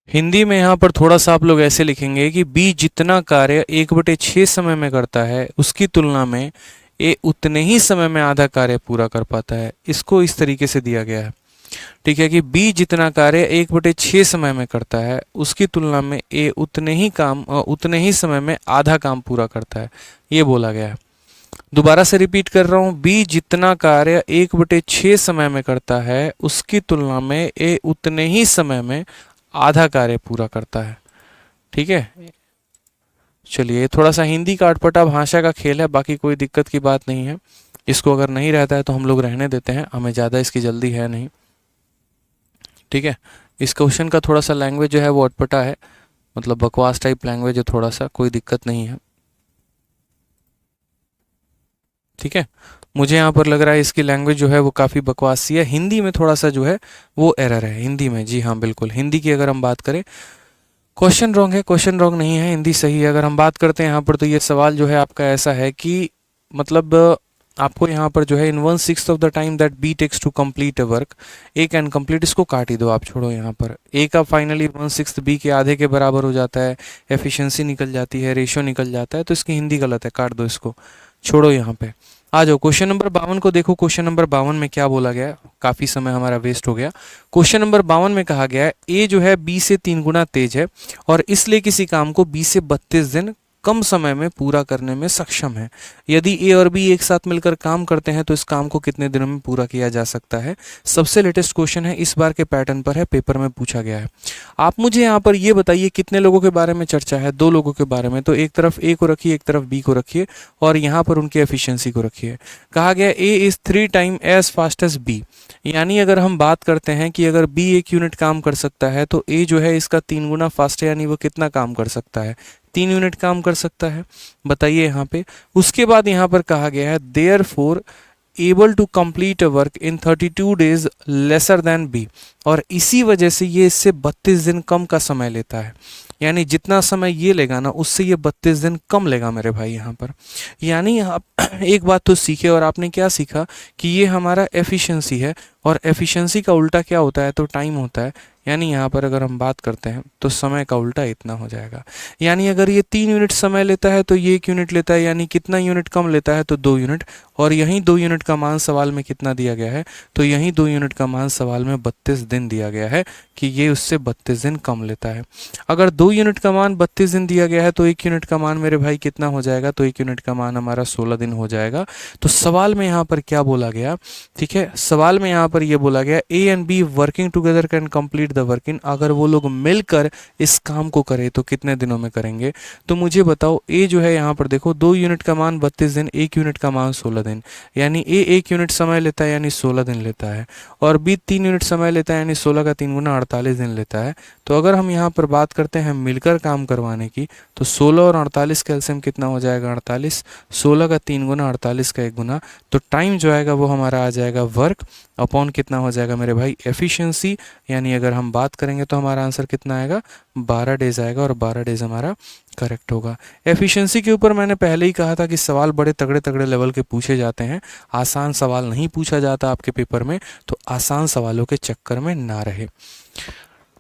[SPEAKER 1] हिंदी में यहाँ पर थोड़ा सा आप लोग ऐसे लिखेंगे कि बी जितना कार्य 1/6 समय में करता है उसकी तुलना में ए उतने ही समय में आधा कार्य पूरा कर पाता है। इसको इस तरीके से दिया गया है, ठीक है, कि बी जितना कार्य 1/6 समय में करता है उसकी तुलना में ए उतने ही समय में आधा काम पूरा करता है, ये बोला गया है। दोबारा से रिपीट कर रहा हूँ, बी जितना कार्य 1/6 समय में करता है उसकी तुलना में ए उतने ही समय में आधा कार्य पूरा करता है, ठीक है। चलिए, थोड़ा सा हिंदी का अटपटा भाषा का खेल है, बाकी कोई दिक्कत की बात नहीं है। इसको अगर नहीं रहता है तो हम लोग रहने देते हैं, हमें ज़्यादा इसकी जल्दी है नहीं, ठीक है। इस क्वेश्चन का थोड़ा सा लैंग्वेज जो है वो अटपटा है, मतलब बकवास टाइप लैंग्वेज है थोड़ा सा, कोई दिक्कत नहीं है, ठीक है। मुझे यहाँ पर लग रहा है इसकी लैंग्वेज जो है वो काफ़ी बकवासी है, हिंदी में थोड़ा सा जो है वो एरर है हिंदी में। जी हाँ बिल्कुल, हिंदी की अगर हम बात करें, क्वेश्चन रॉन्ग है, क्वेश्चन रॉन्ग नहीं है, हिंदी सही है। अगर हम बात करते हैं यहाँ पर तो ये सवाल जो है आपका ऐसा है कि मतलब आपको यहाँ पर जो है in 1/6 of the time that B takes to complete a work, A can complete, इसको काट ही दो आप, छोड़ो यहाँ पर। ए का फाइनली 1/6 बी के आधे के बराबर हो जाता है, एफिशिएंसी निकल जाती है, रेशियो निकल जाता है, तो इसकी हिंदी गलत है, काट दो इसको, छोड़ो यहाँ पे। आ जाओ क्वेश्चन नंबर 52 को देखो। क्वेश्चन नंबर 52 में क्या बोला गया है, काफ़ी समय हमारा वेस्ट हो गया। क्वेश्चन नंबर 52 में कहा गया है ए जो है बी से 3 गुना तेज है और इसलिए किसी काम को बी से 32 दिन कम समय में पूरा करने में सक्षम है। यदि ए और बी एक साथ मिलकर काम करते हैं तो इस काम को कितने दिनों में पूरा किया जा सकता है। सबसे लेटेस्ट क्वेश्चन है, इस बार के पैटर्न पर है, पेपर में पूछा गया है। आप मुझे यहाँ पर ये बताइए कितने लोगों के बारे में चर्चा है, 2 लोगों के बारे में। तो एक तरफ ए को रखिए, एक तरफ बी को रखिए और यहाँ पर उनकी एफिशिएंसी को रखिए। कहा गया A is 3 times as fast as B, यानी अगर हम बात करते हैं कि अगर बी 1 यूनिट काम कर सकता है तो ए जो है इसका 3 गुना फास्ट है, यानी वो कितना काम कर सकता है, 3 यूनिट काम कर सकता है, बताइए यहाँ पे। उसके बाद यहाँ पर कहा गया है therefore able to complete a work in 32 days lesser than B, और इसी वजह से ये इससे 32 दिन कम का समय लेता है, यानी जितना समय ये लेगा ना उससे ये 32 दिन कम लेगा मेरे भाई यहाँ पर। यानी आप एक बात तो सीखे, और आपने क्या सीखा कि ये हमारा एफिशिएंसी है, और एफिशिएंसी का उल्टा क्या होता है, तो टाइम होता है। यानी यहाँ पर अगर हम बात करते हैं तो समय का उल्टा इतना हो जाएगा। यानी अगर ये 3 यूनिट समय लेता है तो ये 1 यूनिट लेता है, यानी कितना यूनिट कम लेता है, तो 2 यूनिट। और यहीं 2 यूनिट का मान सवाल में कितना दिया गया है, तो यहीं 2 यूनिट का मान सवाल में 32 दिन दिया गया है कि ये उससे 32 दिन कम लेता है। अगर 2 यूनिट का मान 32 दिन दिया गया है तो 1 यूनिट का मान मेरे भाई कितना हो जाएगा, तो 1 यूनिट का मान हमारा 16 दिन हो जाएगा। तो सवाल में यहाँ पर क्या बोला गया, ठीक है, सवाल में यहाँ पर ये बोला गया ए and B working together can complete the work इन, अगर वो लोग मिलकर इस काम को करें तो कितने दिनों में करेंगे। तो मुझे बताओ, ए जो है यहाँ पर देखो 2 यूनिट का मान 32 दिन, 1 यूनिट का मान 16 दिन, यानी ए 1 यूनिट समय लेता है यानी 16 दिन लेता है, और बी 3 यूनिट समय लेता है यानी 16 का 3 गुना 48 दिन लेता है। तो अगर हम यहाँ पर बात करते हैं मिलकर काम करवाने की, तो 16 और 48 का एलसीएम कितना हो जाएगा, 48, 16 का 3 गुना 48 का 1 गुना, तो टाइम जो आएगा वो हमारा आ जाएगा वर्क अपॉन कितना हो जाएगा मेरे भाई, एफिशिएंसी। यानी अगर हम बात करेंगे तो हमारा आंसर कितना आएगा, 12 डेज आएगा, और 12 डेज हमारा करेक्ट होगा। एफिशिएंसी के ऊपर मैंने पहले ही कहा था कि सवाल बड़े तगड़े तगड़े लेवल के पूछे जाते हैं, आसान सवाल नहीं पूछा जाता आपके पेपर में, तो आसान सवालों के चक्कर में ना रहे।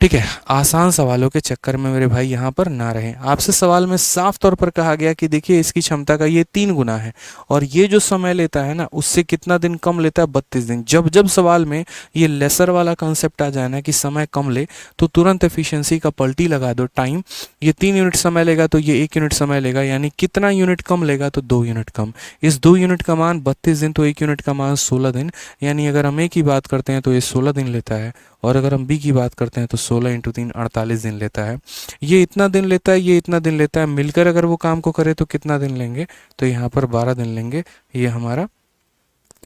[SPEAKER 1] ठीक है, आसान सवालों के चक्कर में मेरे भाई यहाँ पर ना रहें। आपसे सवाल में साफ तौर पर कहा गया कि देखिए इसकी क्षमता का ये 3 गुना है और ये जो समय लेता है ना उससे कितना दिन कम लेता है, 32 दिन। जब जब सवाल में ये लेसर वाला कंसेप्ट आ जाए ना कि समय कम ले, तो तुरंत एफिशिएंसी का पलटी लगा दो, टाइम। ये 3 यूनिट समय लेगा तो ये 1 यूनिट समय लेगा, यानी कितना यूनिट कम लेगा, तो 2 यूनिट कम। इस 2 यूनिट का मान 32 दिन, तो 1 यूनिट का मान 16 दिन। यानी अगर हम ए की बात करते हैं तो ये 16 दिन लेता है, और अगर हम बी की बात करते हैं तो 16 × 3 48 दिन लेता है। ये इतना दिन लेता है, ये इतना दिन लेता है, मिलकर अगर वो काम को करे तो कितना दिन लेंगे, तो यहाँ पर 12 दिन लेंगे। ये हमारा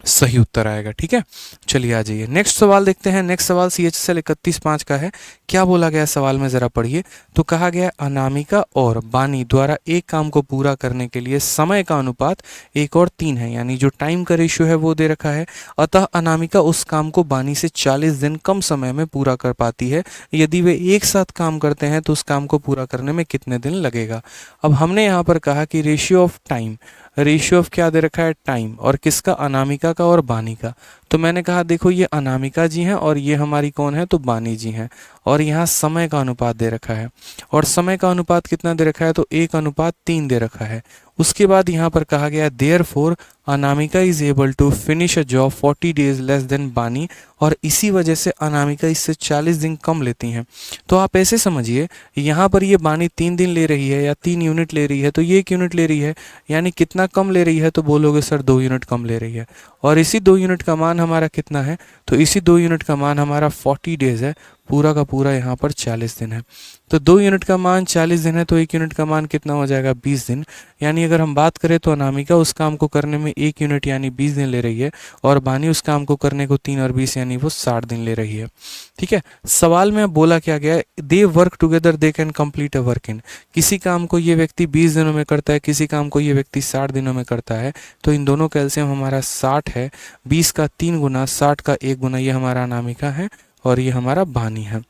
[SPEAKER 1] सही उत्तर आएगा। ठीक है, चलिए आ जाइए नेक्स्ट सवाल देखते हैं। नेक्स्ट सवाल CHSL 31/5 का है। क्या बोला गया सवाल में ज़रा पढ़िए। तो कहा गया अनामिका और बानी द्वारा एक काम को पूरा करने के लिए समय का अनुपात 1 और 3 है, यानी जो टाइम का रेशियो है वो दे रखा है। अतः अनामिका उस काम को बानी से 40 दिन कम समय में पूरा कर पाती है। यदि वे एक साथ काम करते हैं तो उस काम को पूरा करने में कितने दिन लगेगा। अब हमने यहाँ पर कहा कि ratio of time, ratio of क्या दे रखा है, टाइम, और किसका, अनामिका का और बानी का। तो मैंने कहा देखो ये अनामिका जी हैं और ये हमारी कौन है, तो बानी जी हैं। और यहाँ समय का अनुपात दे रखा है, और समय का अनुपात कितना दे रखा है, तो 1/3 दे रखा है। उसके बाद यहाँ पर कहा गया therefore Anamika is able to finish a job 40 days less than Bani, और इसी वजह से अनामिका इससे 40 दिन कम लेती हैं। तो आप ऐसे समझिए, यहाँ पर ये बानी 3 दिन ले रही है या 3 यूनिट ले रही है, तो ये 1 यूनिट ले रही है, यानी कितना कम ले रही है, तो बोलोगे सर 2 यूनिट कम ले रही है। और इसी 2 यूनिट का मान हमारा कितना है, तो इसी 2 यूनिट का मान हमारा 40 डेज है, पूरा का पूरा यहाँ पर 40 दिन है। तो 2 यूनिट का मान 40 दिन है, तो 1 यूनिट का मान कितना हो जाएगा, 20 दिन। यानी अगर हम बात करें तो अनामिका उस काम को करने में 1 यूनिट यानी 20 दिन ले रही है, और बानी उस काम को करने को 3 और 20 यानी वो 60 दिन ले रही है। ठीक है, सवाल में बोला क्या गया है, they work together they can complete a work इन। किसी काम को ये व्यक्ति 20 दिनों में करता है, किसी काम को ये व्यक्ति 60 दिनों में करता है। तो इन दोनों का एलसीएम हमारा 60 है, 20 का 3 गुना, 60 का 1 गुना, ये हमारा अनामिका है और ये हमारा बानी है।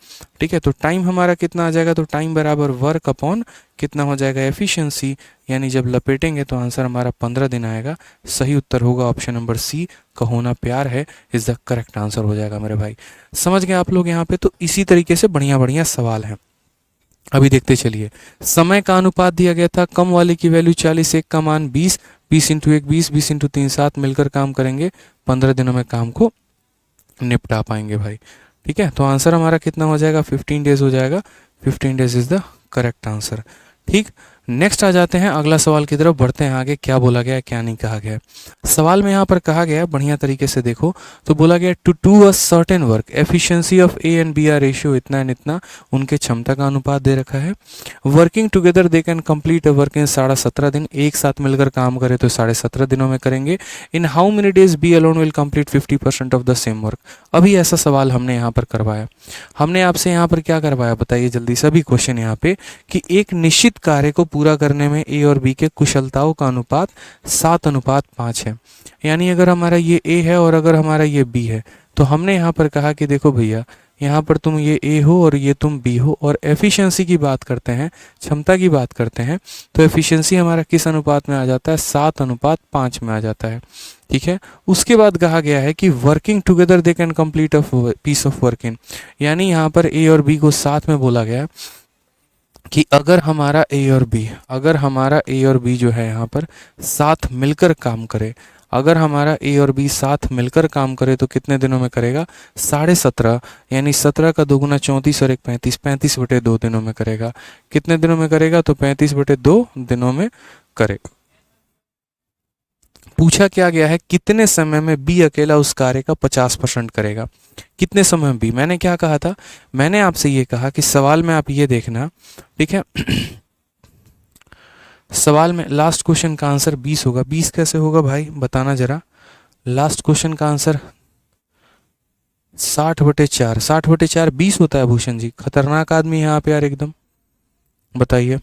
[SPEAKER 1] ठीक है, तो टाइम हमारा कितना आ जाएगा, तो टाइम बराबर वर्क अपॉन कितना हो जाएगा, एफिशिएंसी, यानी जब लपेटेंगे तो आंसर हमारा 15 दिन आएगा। सही उत्तर होगा ऑप्शन नंबर सी, का होना प्यार है इज द करेक्ट आंसर हो जाएगा मेरे भाई। समझ गए आप लोग यहाँ पे। तो इसी तरीके से बढ़िया बढ़िया सवाल हैं, अभी देखते चलिए। समय का अनुपात दिया गया था, कम वाले की वैल्यू 40, एक का मान 20, 20 × 1 20, 20 × 3 7, मिलकर काम करेंगे 15 दिनों में काम को निपटा पाएंगे भाई। ठीक है, तो आंसर हमारा कितना हो जाएगा, 15 डेज हो जाएगा। 15 days is the correct answer. ठीक, नेक्स्ट आ जाते हैं, अगला सवाल की तरफ बढ़ते हैं आगे। क्या बोला गया है, क्या नहीं कहा गया है। सवाल में यहाँ पर कहा गया है, बढ़िया तरीके से देखो, तो बोला गया to do a certain work efficiency of A and B are ratio इतना एंड इतना, उनके क्षमता का अनुपात दे रखा है। Working together they can complete a work in 17.5 दिन, एक साथ मिलकर काम करे तो 17.5 दिनों में करेंगे। In how many days B alone will complete 50% of the same work. अभी ऐसा सवाल हमने यहाँ पर करवाया, हमने आपसे यहाँ पर क्या करवाया बताइए जल्दी, सभी क्वेश्चन यहाँ पे, कि एक निश्चित कार्य को पूरा करने में ए और बी के कुशलताओं का अनुपात 7:5 है। यानी अगर हमारा ये ए है और अगर हमारा ये बी है, तो हमने यहाँ पर कहा कि देखो भैया, यहाँ पर तुम ये ए हो और ये तुम बी हो, और एफिशिएंसी की बात करते हैं, क्षमता की बात करते हैं, तो एफिशिएंसी हमारा किस अनुपात में आ जाता है, 7:5 में आ जाता है। ठीक है, उसके बाद कहा गया है कि working together they can complete a piece of work in, यानी यहाँ पर ए और बी को साथ में बोला गया कि अगर हमारा ए और बी जो है यहाँ पर साथ मिलकर काम करे, अगर हमारा ए और बी साथ मिलकर काम करे तो कितने दिनों में करेगा, 17.5, यानी 17 का 2 गुना 34 और 1 35, 35/2 दिनों में करेगा। कितने दिनों में करेगा, तो 35/2 दिनों में करेगा। पूछा क्या गया है, कितने समय में बी अकेला उस कार्य का 50% करेगा। कितने समय में बी, मैंने क्या कहा था, मैंने आपसे ये कहा कि सवाल में आप ये देखना, ठीक है सवाल में लास्ट क्वेश्चन का आंसर 20 होगा। 20 कैसे होगा भाई, बताना जरा। लास्ट क्वेश्चन का आंसर 60/4, 60/4 20 होता है। भूषण जी खतरनाक आदमी है आप यार, एकदम बताइए,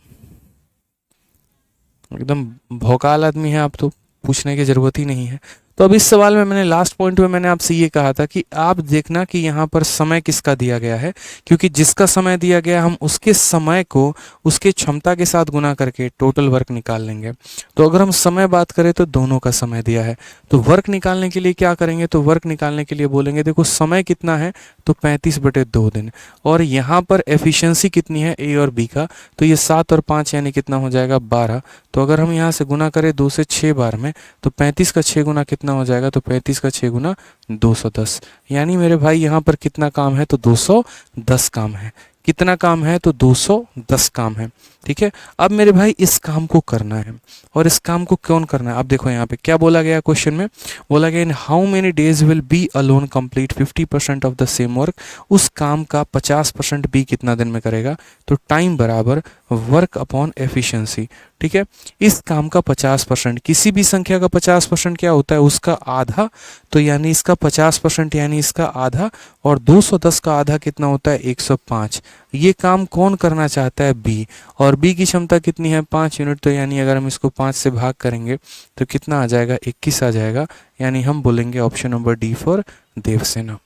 [SPEAKER 1] एकदम भौकाल आदमी है आप, तो पूछने की जरूरत ही नहीं है। तो अब इस सवाल में मैंने लास्ट पॉइंट में मैंने आपसे ये कहा था कि आप देखना कि यहाँ पर समय किसका दिया गया है, क्योंकि जिसका समय दिया गया हम उसके समय को उसके क्षमता के साथ गुना करके टोटल वर्क निकाल लेंगे। तो अगर हम समय बात करें तो दोनों का समय दिया है, तो वर्क निकालने के लिए क्या करेंगे, तो वर्क निकालने के लिए बोलेंगे देखो समय कितना है, तो 35/2 दिन, और यहाँ पर एफिशिएंसी कितनी है ए और बी का, तो ये 7 और 5 यानी कितना हो जाएगा 12। तो अगर हम यहाँ से गुना करें 2 से 6 बार में, तो 35 का 6 गुना कितना हो जाएगा, तो 35 का 6 गुना 210, यानी मेरे भाई यहाँ पर कितना काम है, तो 210 काम है। कितना काम है, तो 210 काम है। ठीक है, अब मेरे भाई इस काम को करना है, और इस काम को कौन करना है, अब देखो यहाँ पे क्या बोला गया क्वेश्चन में, बोला गया in how many days will be alone complete 50% of the same work. उस काम का 50% बी कितना दिन में करेगा, तो टाइम बराबर वर्क अपॉन एफिशिएंसी। ठीक है, इस काम का 50%, किसी भी संख्या का 50% क्या होता है, उसका आधा, तो यानी इसका 50% यानी इसका आधा, और 210 का आधा कितना होता है, 105। ये काम कौन करना चाहता है, बी, और बी की क्षमता कितनी है, 5 यूनिट, तो यानी अगर हम इसको 5 से भाग करेंगे तो कितना आ जाएगा, 21 आ जाएगा, यानी हम बोलेंगे option number D for Devsena.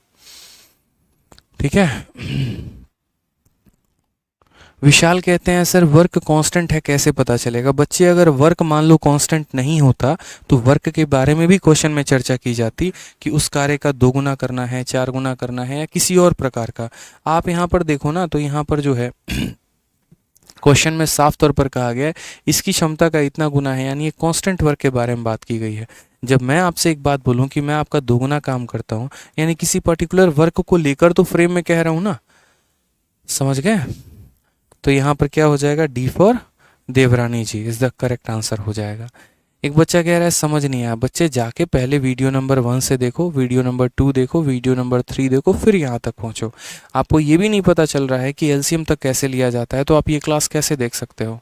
[SPEAKER 1] ठीक है, विशाल कहते हैं सर वर्क कांस्टेंट है कैसे पता चलेगा। बच्चे अगर वर्क मान लो कांस्टेंट नहीं होता तो वर्क के बारे में भी क्वेश्चन में चर्चा की जाती कि उस कार्य का 2 गुना करना है, 4 गुना करना है, या किसी और प्रकार का। आप यहाँ पर देखो ना, तो यहाँ पर जो है क्वेश्चन में साफ तौर पर कहा गया है इसकी क्षमता का इतना गुना है, यानी ये कांस्टेंट वर्क के बारे में बात की गई है। जब मैं आपसे एक बात बोलूं कि मैं आपका 2 गुना काम करता हूं, यानी किसी पर्टिकुलर वर्क को लेकर तो फ्रेम में कह रहा हूं ना, समझ गए। तो यहाँ पर क्या हो जाएगा, डी फॉर देवरानी जी इज द करेक्ट आंसर हो जाएगा। एक बच्चा कह रहा है समझ नहीं आया। बच्चे जाके पहले वीडियो नंबर 1 से देखो, वीडियो नंबर 2 देखो, वीडियो नंबर 3 देखो, फिर यहाँ तक पहुँचो। आपको ये भी नहीं पता चल रहा है कि एलसीएम तक कैसे लिया जाता है, तो आप ये क्लास कैसे देख सकते हो।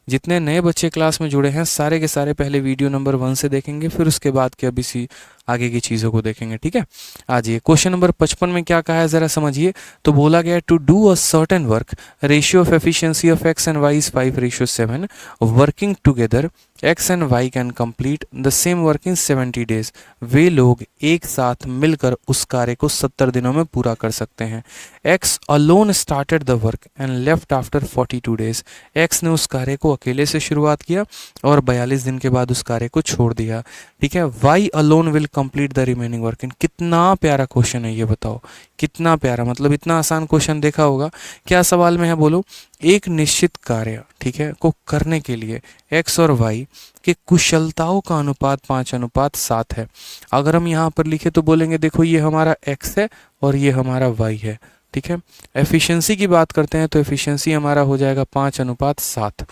[SPEAKER 1] जितने नए बच्चे क्लास में जुड़े हैं सारे के सारे पहले वीडियो नंबर 1 से देखेंगे, फिर उसके बाद के अभी आगे की चीज़ों को देखेंगे। ठीक है, आज ये क्वेश्चन नंबर 55 में क्या कहा है ज़रा समझिए। तो बोला गया to do a certain work ratio of efficiency of X and Y is 5:7, working together X and Y can complete the same work in 70 days. वे लोग एक साथ मिलकर उस कार्य को 70 दिनों में पूरा कर सकते हैं। X alone started the work and left after 42 days. X ने उस कार्य को अकेले से शुरुआत किया और 42 दिन के बाद उस कार्य को छोड़ दिया। ठीक है, Y alone will complete the remaining work in. कितना प्यारा क्वेश्चन है ये, बताओ कितना प्यारा, मतलब इतना आसान क्वेश्चन देखा होगा। क्या सवाल में है बोलो, एक निश्चित कार्य ठीक है को करने के लिए एक्स और वाई के कुशलताओं का अनुपात 5:7 है। अगर हम यहाँ पर लिखे तो बोलेंगे देखो ये हमारा एक्स है और ये हमारा वाई है। ठीक है, एफिशिएंसी की बात करते हैं तो एफिशिएंसी हमारा हो जाएगा 5:7।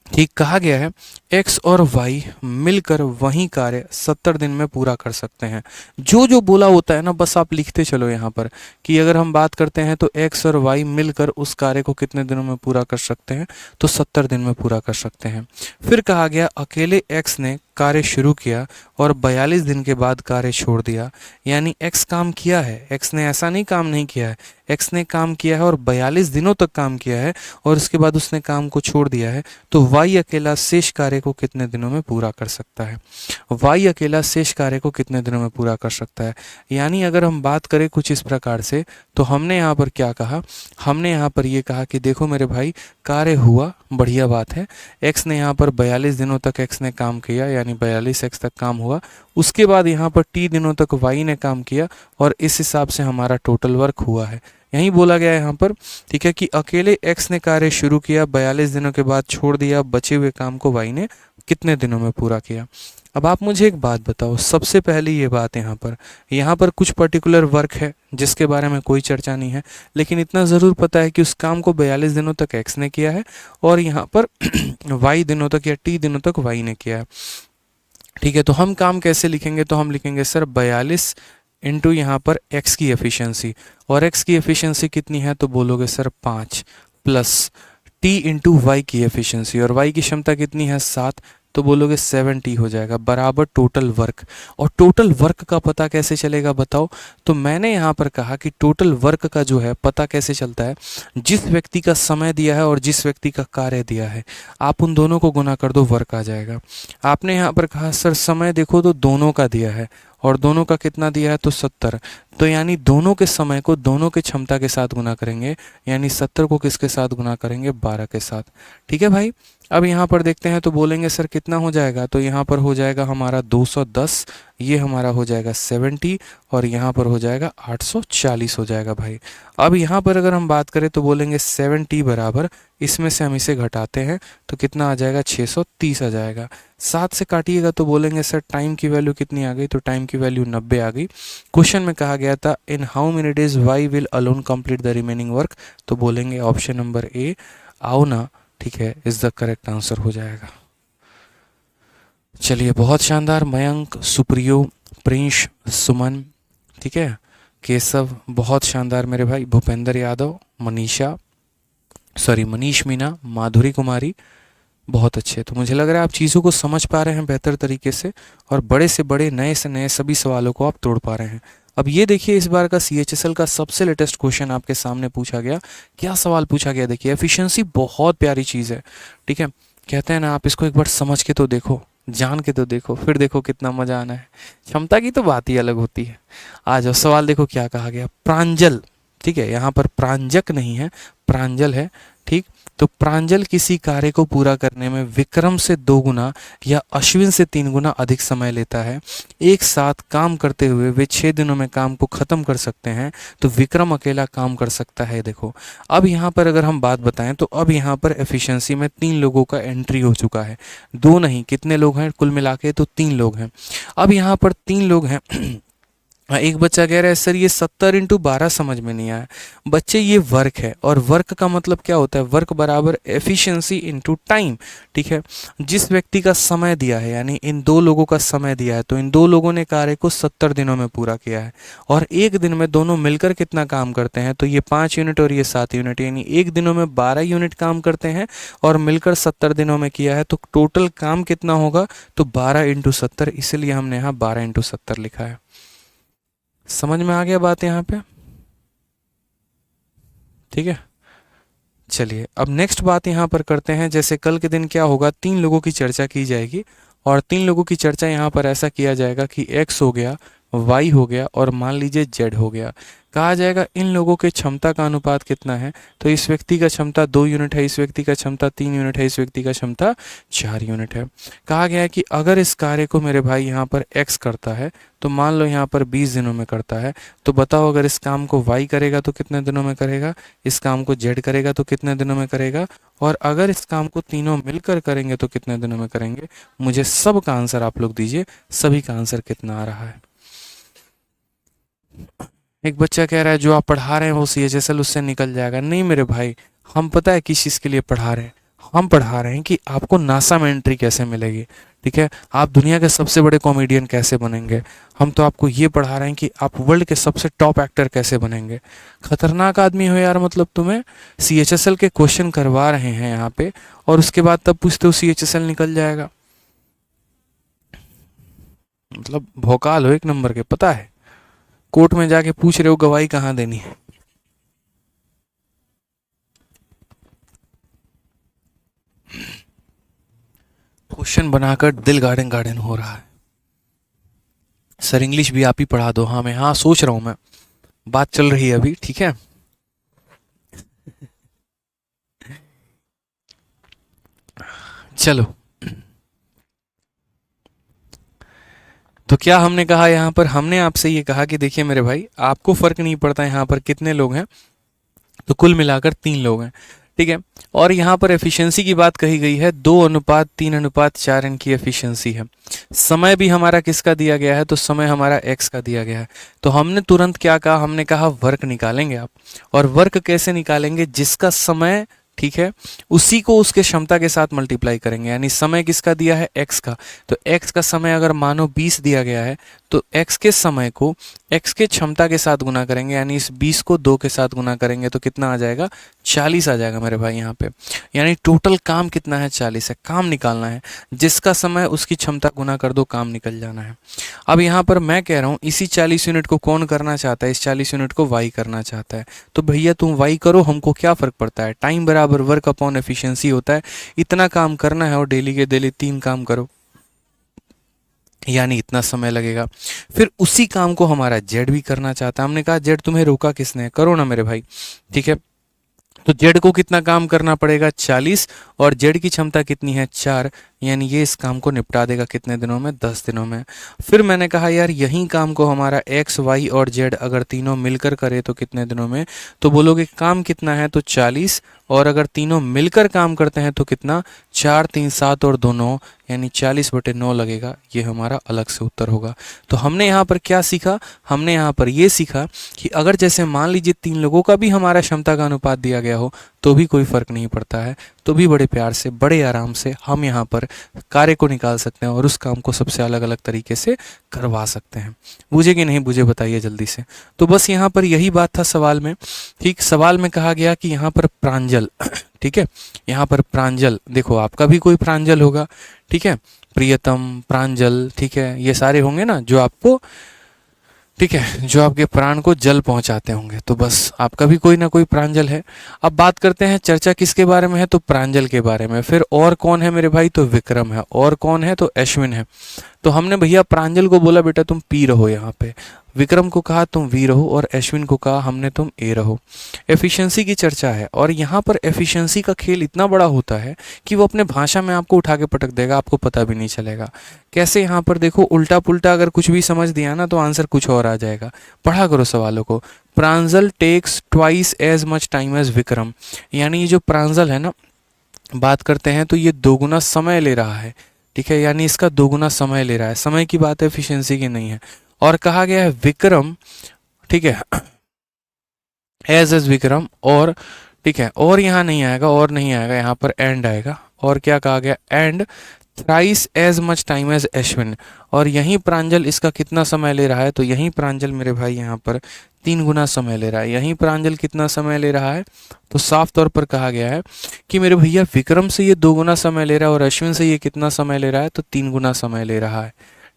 [SPEAKER 1] ठीक, कहा गया है x और y मिलकर वही कार्य 70 दिन में पूरा कर सकते हैं। जो जो बोला होता है ना बस आप लिखते चलो यहाँ पर कि अगर हम बात करते हैं तो x और y मिलकर उस कार्य को कितने दिनों में पूरा कर सकते हैं, तो 70 दिन में पूरा कर सकते हैं। फिर कहा गया अकेले x ने कार्य शुरू किया और 42 दिन के बाद कार्य छोड़ दिया, यानी x काम किया है, x ने ऐसा नहीं काम नहीं किया है, x ने काम किया है और 42 दिनों तक काम किया है और उसके बाद उसने काम को छोड़ दिया है। तो y अकेला शेष कार्य को कितने दिनों में पूरा कर सकता है, y अकेला शेष कार्य को कितने दिनों में पूरा कर सकता है। यानी अगर हम बात करें कुछ इस प्रकार से, तो हमने यहाँ पर क्या कहा, हमने यहाँ पर ये कहा कि देखो मेरे भाई कार्य हुआ, बढ़िया बात है, x ने यहाँ पर 42 दिनों तक x ने काम किया, यानी 42x तक काम हुआ। उसके बाद यहाँ पर t दिनों तक y ने काम किया और इस हिसाब से हमारा टोटल वर्क हुआ है। यही बोला गया है यहाँ पर, ठीक है, कि अकेले x ने कार्य शुरू किया, 42 दिनों के बाद छोड़ दिया, बचे हुए काम को y ने कितने दिनों में पूरा किया। अब आप मुझे एक बात बताओ, सबसे पहले ये बात यहाँ पर कुछ पर्टिकुलर वर्क है जिसके बारे में कोई चर्चा नहीं है, लेकिन इतना ज़रूर पता है कि उस काम को 42 दिनों तक x ने किया है और यहाँ पर y दिनों तक या t दिनों तक y ने किया है। ठीक है, तो हम काम कैसे लिखेंगे, तो हम लिखेंगे सर 42 इंटू यहाँ पर x की एफिशिएंसी, और x की एफिशिएंसी कितनी है, तो बोलोगे sir 5 plus t into Y की एफिशिएंसी, और y की क्षमता कितनी है 7, तो बोलोगे 70 हो जाएगा बराबर टोटल वर्क। और टोटल वर्क का पता कैसे चलेगा बताओ? तो मैंने यहाँ पर कहा कि टोटल वर्क का जो है पता कैसे चलता है, जिस व्यक्ति का समय दिया है और जिस व्यक्ति का कार्य दिया है, आप उन दोनों को गुना कर दो, वर्क आ जाएगा। आपने यहाँ पर कहा सर समय देखो तो दोनों का दिया है, और दोनों का कितना दिया है? तो 70। तो यानी दोनों के समय को दोनों के क्षमता के साथ गुना करेंगे, यानी 70 को किसके साथ गुना करेंगे? 12 के साथ। ठीक है भाई। अब यहाँ पर देखते हैं तो बोलेंगे सर कितना हो जाएगा? तो यहाँ पर हो जाएगा हमारा 210, ये हमारा हो जाएगा 70, और यहाँ पर हो जाएगा 840 हो जाएगा भाई। अब यहाँ पर अगर हम बात करें तो बोलेंगे 70 बराबर, इसमें से हम इसे घटाते हैं तो कितना आ जाएगा? 630 आ जाएगा। 7 से काटिएगा तो बोलेंगे सर टाइम की वैल्यू कितनी आ गई? तो टाइम की वैल्यू 90 आ गई। क्वेश्चन में कहा गया था in how many days Y will alone complete the remaining work, तो बोलेंगे ऑप्शन नंबर ए आओ ना, ठीक है, इज द करेक्ट आंसर हो जाएगा। चलिए बहुत शानदार। मयंक, सुप्रियो, प्रिंस, सुमन, ठीक है, केशव, बहुत शानदार मेरे भाई। भूपेंद्र यादव, मनीषा, सॉरी मनीष मीना, माधुरी कुमारी, बहुत अच्छे। तो मुझे लग रहा है आप चीज़ों को समझ पा रहे हैं बेहतर तरीके से, और बड़े से बड़े नए से नए सभी सवालों को आप तोड़ पा रहे हैं। अब ये देखिए इस बार का CHSL का सबसे लेटेस्ट क्वेश्चन आपके सामने पूछा गया। क्या सवाल पूछा गया? देखिए एफिशिएंसी बहुत प्यारी चीज़ है, ठीक है। कहते हैं ना आप इसको एक बार समझ के तो देखो, जान के तो देखो, फिर देखो कितना मजा आना है। क्षमता की तो बात ही अलग होती है। आ जाओ, सवाल देखो क्या कहा गया। प्रांजल, ठीक है, यहाँ पर प्रांजक नहीं है, प्रांजल है, ठीक। तो प्रांजल किसी कार्य को पूरा करने में विक्रम से 2 गुना या अश्विन से 3 गुना अधिक समय लेता है। एक साथ काम करते हुए वे 6 दिनों में काम को खत्म कर सकते हैं, तो विक्रम अकेला काम कर सकता है। देखो अब यहाँ पर अगर हम बात बताएं तो अब यहाँ पर एफिशिएंसी में 3 लोगों का एंट्री हो चुका है, 2 नहीं, कितने लोग हैं कुल मिला के? तो 3 लोग हैं। अब यहाँ पर 3 लोग हैं। एक बच्चा कह रहा है सर ये 70 × 12 समझ में नहीं आया। बच्चे ये वर्क है, और वर्क का मतलब क्या होता है? वर्क बराबर एफिशिएंसी इनटू टाइम, ठीक है। जिस व्यक्ति का समय दिया है, यानी इन 2 लोगों का समय दिया है, तो इन 2 लोगों ने कार्य को 70 दिनों में पूरा किया है, और एक दिन में दोनों मिलकर कितना काम करते हैं? तो ये 5 यूनिट और ये 7 यूनिट, यानी एक दिनों में 12 यूनिट काम करते हैं, और मिलकर 70 दिनों में किया है। तो टोटल काम कितना होगा? तो 12 × 70, इसलिए हमने यहाँ 12 × 70 लिखा है। समझ में आ गया बात यहाँ पे? ठीक है। चलिए अब नेक्स्ट बात यहाँ पर करते हैं। जैसे कल के दिन क्या होगा? 3 लोगों की चर्चा की जाएगी, और 3 लोगों की चर्चा यहाँ पर ऐसा किया जाएगा कि X हो गया, Y हो गया, और मान लीजिए Z हो गया। कहा जाएगा इन लोगों के क्षमता का अनुपात कितना है? तो इस व्यक्ति का क्षमता 2 यूनिट है, इस व्यक्ति का क्षमता 3 यूनिट है, इस व्यक्ति का क्षमता 4 यूनिट है। कहा गया है कि अगर इस कार्य को मेरे भाई यहाँ पर X करता है, तो मान लो यहाँ पर 20 दिनों में करता है, तो बताओ अगर इस काम को Y करेगा तो कितने दिनों में करेगा? इस काम को Z करेगा तो कितने दिनों में करेगा? और अगर इस काम को तीनों मिलकर करेंगे तो कितने दिनों में करेंगे? मुझे सब का आंसर आप लोग दीजिए, सभी का आंसर कितना आ रहा है। एक बच्चा कह रहा है जो आप पढ़ा रहे हैं वो CHSL उससे निकल जाएगा। नहीं मेरे भाई, हम पता है किस चीज़ के लिए पढ़ा रहे हैं? हम पढ़ा रहे हैं कि आपको नासा में एंट्री कैसे मिलेगी, ठीक है, आप दुनिया के सबसे बड़े कॉमेडियन कैसे बनेंगे। हम तो आपको ये पढ़ा रहे हैं कि आप वर्ल्ड के सबसे टॉप एक्टर कैसे बनेंगे। खतरनाक आदमी हो यार, मतलब तुम्हें CHSL के क्वेश्चन करवा रहे हैं यहाँ पे, और उसके बाद तब पूछते हो CHSL निकल जाएगा। मतलब भौकाल हो एक नंबर के, पता है। कोर्ट में जाके पूछ रहे हो गवाही कहाँ देनी है। क्वेश्चन बनाकर दिल गार्डन गार्डन हो रहा है। सर इंग्लिश भी आप ही पढ़ा दो। हाँ मैं सोच रहा हूं, मैं बात चल रही है अभी, ठीक है। चलो तो क्या हमने कहा यहाँ पर? हमने आपसे ये कहा कि देखिए मेरे भाई, आपको फर्क नहीं पड़ता यहाँ पर कितने लोग हैं, तो कुल मिलाकर 3 लोग हैं, ठीक है। और यहाँ पर एफिशिएंसी की बात कही गई है, 2:3:4 इनकी एफिशिएंसी है। समय भी हमारा किसका दिया गया है? तो समय हमारा X का दिया गया है। तो हमने तुरंत क्या कहा? हमने कहा वर्क निकालेंगे आप। और वर्क कैसे निकालेंगे? जिसका समय, ठीक है, उसी को उसके क्षमता के साथ मल्टीप्लाई करेंगे। यानी समय किसका दिया है? X का। तो X का समय अगर मानो 20 दिया गया है, तो x के समय को x के क्षमता के साथ गुना करेंगे, यानी इस 20 को 2 के साथ गुना करेंगे तो कितना आ जाएगा, 40 आ जाएगा मेरे भाई यहाँ पे। यानी टोटल काम कितना है, 40 है। काम निकालना है, जिसका समय उसकी क्षमता गुना कर दो, काम निकल जाना है। अब यहाँ पर मैं कह रहा हूँ इसी 40 यूनिट को कौन करना चाहता है, इस 40 यूनिट को y करना चाहता है। तो भैया तुम y करो, हमको क्या फ़र्क पड़ता है, टाइम बराबर वर्क अपॉन एफिशिएंसी होता है। इतना काम करना है और डेली के डेली 3 काम करो, यानी इतना समय लगेगा। फिर उसी काम को हमारा जेड भी करना चाहता है। हमने कहा जेड तुम्हें रोका किसने, करो ना मेरे भाई, ठीक है। तो जेड को कितना काम करना पड़ेगा, 40, और जेड की क्षमता कितनी है, 4, यानी ये इस काम को निपटा देगा कितने दिनों में, 10 दिनों में। फिर मैंने कहा यार यही काम को हमारा एक्स वाई और जेड अगर तीनों मिलकर करे तो कितने दिनों में, तो बोलोगे काम कितना है, तो 40, और अगर तीनों मिलकर काम करते हैं तो कितना, 4 3 7 और 2 9, यानी 40/9 लगेगा। ये हमारा अलग से उत्तर होगा। तो हमने यहाँ पर क्या सीखा, हमने यहाँ पर ये सीखा कि अगर जैसे मान लीजिए 3 लोगों का भी हमारा क्षमता का अनुपात दिया गया हो तो भी कोई फ़र्क नहीं पड़ता है, तो भी बड़े प्यार से बड़े आराम से हम यहाँ पर कार्य को निकाल सकते हैं और उस काम को सबसे अलग अलग तरीके से करवा सकते हैं। बुझे कि नहीं बुझे बताइए जल्दी से। तो बस यहाँ पर यही बात था सवाल में, ठीक। सवाल में कहा गया कि यहाँ पर प्रांजल, ठीक है, यहाँ पर प्रांजल, देखो आपका भी कोई प्रांजल होगा, ठीक है, प्रियतम, प्रांजल, ठीक है, ये सारे होंगे ना जो आपको, ठीक है, जो आपके प्राण को जल पहुंचाते होंगे। तो बस आपका भी कोई ना कोई प्रांजल है। अब बात करते हैं, चर्चा किसके बारे में है, तो प्रांजल के बारे में। फिर और कौन है मेरे भाई, तो विक्रम है। और कौन है, तो अश्विन है। तो हमने भैया प्रांजल को बोला बेटा तुम पी रहो यहाँ पे, विक्रम को कहा तुम वी रहो, और अश्विन को कहा हमने तुम ए रहो। एफिशिएंसी की चर्चा है, और यहाँ पर एफिशिएंसी का खेल इतना बड़ा होता है कि वो अपने भाषा में आपको उठा के पटक देगा, आपको पता भी नहीं चलेगा। कैसे, यहाँ पर देखो उल्टा पुल्टा अगर कुछ भी समझ दिया ना तो आंसर कुछ और आ जाएगा। पढ़ा करो सवालों को। Pranjal takes twice as much time as Vikram, यानी ये जो प्रांजल है ना, बात करते हैं तो ये दोगुना समय ले रहा है, ठीक है, यानी इसका दोगुना समय ले रहा है। समय की बात है, एफिशिएंसी की नहीं है। और कहा गया है विक्रम, ठीक है, एज विक्रम, और ठीक है, और यहाँ नहीं आएगा, और नहीं आएगा, यहाँ पर एंड आएगा। और क्या कहा गया, and thrice as much time as Ashwin, और यही प्रांजल इसका कितना समय ले रहा है, तो यही प्रांजल मेरे भाई यहाँ पर 3 गुना समय ले रहा है। यही प्रांजल कितना समय ले रहा है, तो साफ तौर पर कहा गया है कि मेरे भैया विक्रम से ये 2 गुना समय ले रहा है और अश्विन से ये कितना समय ले रहा है, तो 3 गुना समय ले रहा है,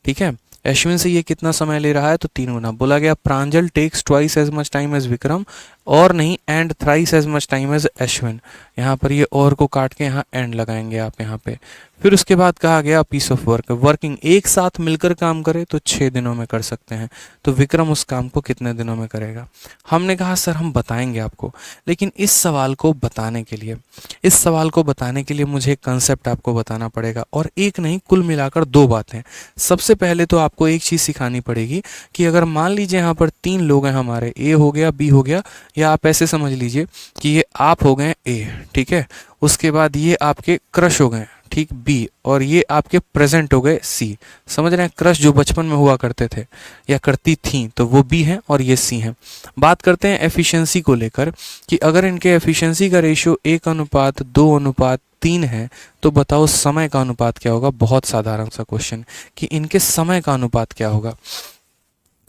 [SPEAKER 1] ठीक है। अश्विन से ये कितना समय ले रहा है, तो 3 गुना। बोला गया Pranjal takes twice as much time as Vikram, और नहीं and thrice as much time as Ashwin. यहाँ पर ये और को काट के यहाँ एंड लगाएंगे आप यहाँ पे। फिर उसके बाद कहा गया पीस ऑफ वर्क, वर्किंग, एक साथ मिलकर काम करे तो 6 दिनों में कर सकते हैं, तो विक्रम उस काम को कितने दिनों में करेगा। हमने कहा सर हम बताएंगे आपको, लेकिन इस सवाल को बताने के लिए, इस सवाल को बताने के लिए मुझे एक कंसेप्ट आपको बताना पड़ेगा, और एक नहीं कुल मिलाकर 2 बातें। सबसे पहले तो आपको एक चीज़ सिखानी पड़ेगी कि अगर मान लीजिए यहाँ पर 3 लोग हैं हमारे, ए हो गया, बी हो गया, या आप ऐसे समझ लीजिए कि ये आप हो गए ए, ठीक है, उसके बाद ये आपके क्रश हो गए, ठीक, बी, और ये आपके प्रेजेंट हो गए सी। समझ रहे हैं, क्रश जो बचपन में हुआ करते थे या करती थी, तो वो बी हैं और ये सी हैं। बात करते हैं एफिशिएंसी को लेकर कि अगर इनके एफिशिएंसी का रेशियो 1:2:3 है, तो बताओ समय का अनुपात क्या होगा। बहुत साधारण सा क्वेश्चन कि इनके समय का अनुपात क्या होगा,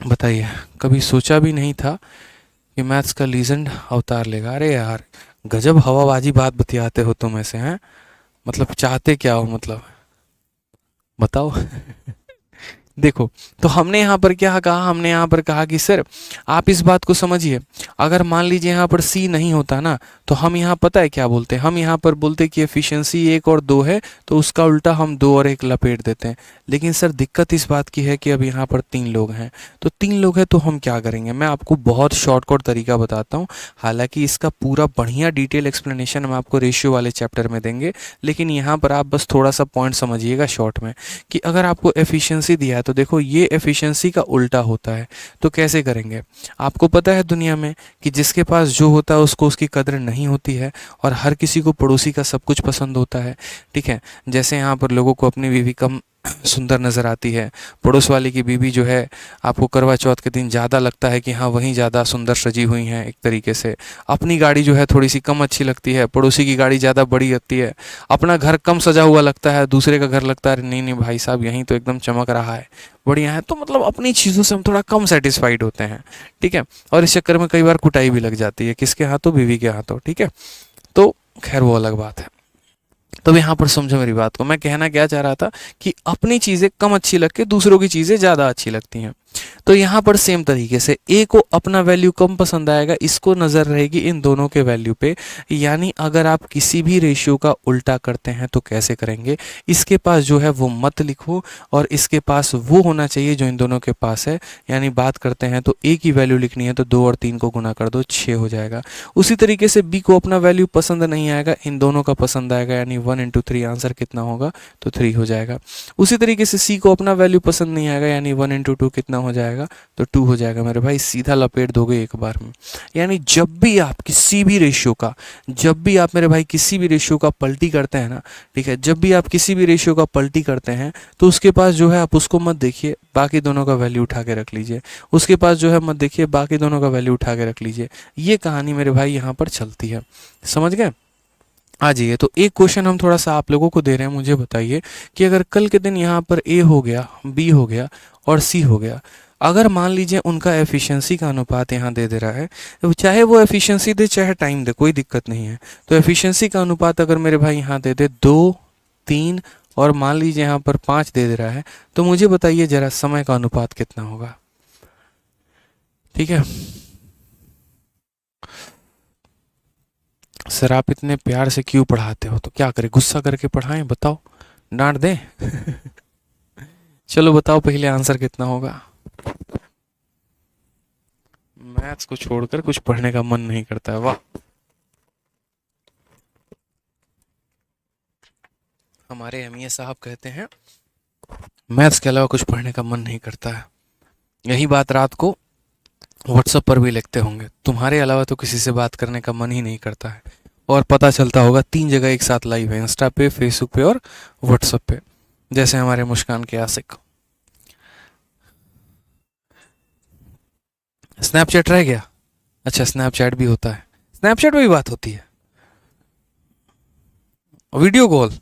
[SPEAKER 1] बताइए। कभी सोचा भी नहीं था कि मैथ्स का लीजेंड अवतार लेगा। अरे यार गजब हवाबाजी बात बतियाते हो तुम ऐसे, हैं, मतलब चाहते क्या हो, मतलब बताओ। देखो, तो हमने यहाँ पर क्या कहा, हमने यहाँ पर कहा कि सर आप इस बात को समझिए, अगर मान लीजिए यहाँ पर सी नहीं होता ना, तो हम यहाँ पता है क्या बोलते हैं, हम यहाँ पर बोलते कि एफिशिएंसी 1 और 2 है, तो उसका उल्टा हम 2 और 1 लपेट देते हैं। लेकिन सर दिक्कत इस बात की है कि अब यहाँ पर 3 लोग हैं, तो 3 लोग हैं तो हम क्या करेंगे। मैं आपको बहुत शॉर्टकट तरीका बताता हूँ, हालांकि इसका पूरा बढ़िया डिटेल एक्सप्लेनेशन हम आपको रेशियो वाले चैप्टर में देंगे, लेकिन यहाँ पर आप बस थोड़ा सा पॉइंट समझिएगा शॉर्ट में कि अगर आपको एफिशिएंसी दिया है तो देखो ये एफिशिएंसी का उल्टा होता है। तो कैसे करेंगे, आपको पता है दुनिया में कि जिसके पास जो होता है उसको उसकी कदर नहीं होती है, और हर किसी को पड़ोसी का सब कुछ पसंद होता है, ठीक है। जैसे यहाँ पर लोगों को अपनी बीवी कम सुंदर नज़र आती है, पड़ोस वाले की बीवी जो है आपको करवा चौथ के दिन ज़्यादा लगता है कि हाँ वहीं ज़्यादा सुंदर सजी हुई हैं एक तरीके से। अपनी गाड़ी जो है थोड़ी सी कम अच्छी लगती है, पड़ोसी की गाड़ी ज़्यादा बड़ी लगती है। अपना घर कम सजा हुआ लगता है, दूसरे का घर लगता है नहीं नहीं भाई साहब यहीं तो एकदम चमक रहा है, बढ़िया है, तो मतलब अपनी चीज़ों से हम थोड़ा कम सेटिस्फाइड होते हैं, ठीक है। और इस चक्कर में कई बार कुटाई भी लग जाती है, किसके हाथों, बीवी के हाथों, ठीक है। तो खैर वो अलग बात है। तो यहाँ पर समझो मेरी बात को, मैं कहना क्या चाह रहा था कि अपनी चीज़ें कम अच्छी लग के दूसरों की चीज़ें ज़्यादा अच्छी लगती हैं। तो यहाँ पर सेम तरीके से ए को अपना वैल्यू कम पसंद आएगा, इसको नज़र रहेगी इन दोनों के वैल्यू पे। यानी अगर आप किसी भी रेशियो का उल्टा करते हैं तो कैसे करेंगे, इसके पास जो है वो मत लिखो और इसके पास वो होना चाहिए जो इन दोनों के पास है। यानी बात करते हैं तो ए की वैल्यू लिखनी है तो 2 और 3 को गुना कर दो, 6 हो जाएगा। उसी तरीके से बी को अपना वैल्यू पसंद नहीं आएगा, इन दोनों का पसंद आएगा, यानी 1 इंटू 3 आंसर कितना होगा, तो 3 हो जाएगा। उसी तरीके से सी को अपना वैल्यू पसंद नहीं आएगा, यानी 1 इंटू 2 कितना हो जाएगा, तो 2 हो जाएगा। मेरे भाई सीधा लपेट दोगे एक बार में। यानी जब भी आप किसी भी रेशियो का, जब भी आप मेरे भाई किसी भी रेशियो का पलटी करते हैं ना, ठीक है, जब भी आप किसी भी रेशियो का पलटी करते हैं तो उसके पास जो है आप उसको मत देखिए, बाकी दोनों का वैल्यू उठा के रख लीजिए। उसके पास जो है मत देखिए, बाकी दोनों का वैल्यू उठा के रख लीजिए। ये कहानी मेरे भाई यहाँ पर चलती है, समझ गए। आ जाइए, तो एक क्वेश्चन हम थोड़ा सा आप लोगों को दे रहे हैं, मुझे बताइए कि अगर कल के दिन यहाँ पर ए हो गया, बी हो गया और सी हो गया, अगर मान लीजिए उनका एफिशिएंसी का अनुपात यहाँ दे रहा है, तो चाहे वो एफिशिएंसी दे चाहे टाइम दे, कोई दिक्कत नहीं है। तो एफिशिएंसी का अनुपात अगर मेरे भाई यहाँ दे 2, 3 और मान लीजिए यहाँ पर 5 दे रहा है, तो मुझे बताइए जरा समय का अनुपात कितना होगा, ठीक है। सर आप इतने प्यार से क्यों पढ़ाते हो, तो क्या करें, गुस्सा करके पढ़ाएं, बताओ, डांट दें? चलो बताओ पहले आंसर कितना होगा। मैथ्स को छोड़कर कुछ पढ़ने का मन नहीं करता है, वाह। हमारे एमईए साहब कहते हैं मैथ्स के अलावा कुछ पढ़ने का मन नहीं करता है। यही बात रात को व्हाट्सएप पर भी लिखते होंगे, तुम्हारे अलावा तो किसी से बात करने का मन ही नहीं करता है। और पता चलता होगा 3 जगह एक साथ लाइव है, इंस्टा पे, फेसबुक पे और व्हाट्सएप पे, जैसे हमारे मुस्कान के आशिक। स्नैपचैट रह गया, अच्छा स्नैपचैट भी होता है, स्नैपचैट में भी बात होती है, वीडियो कॉल,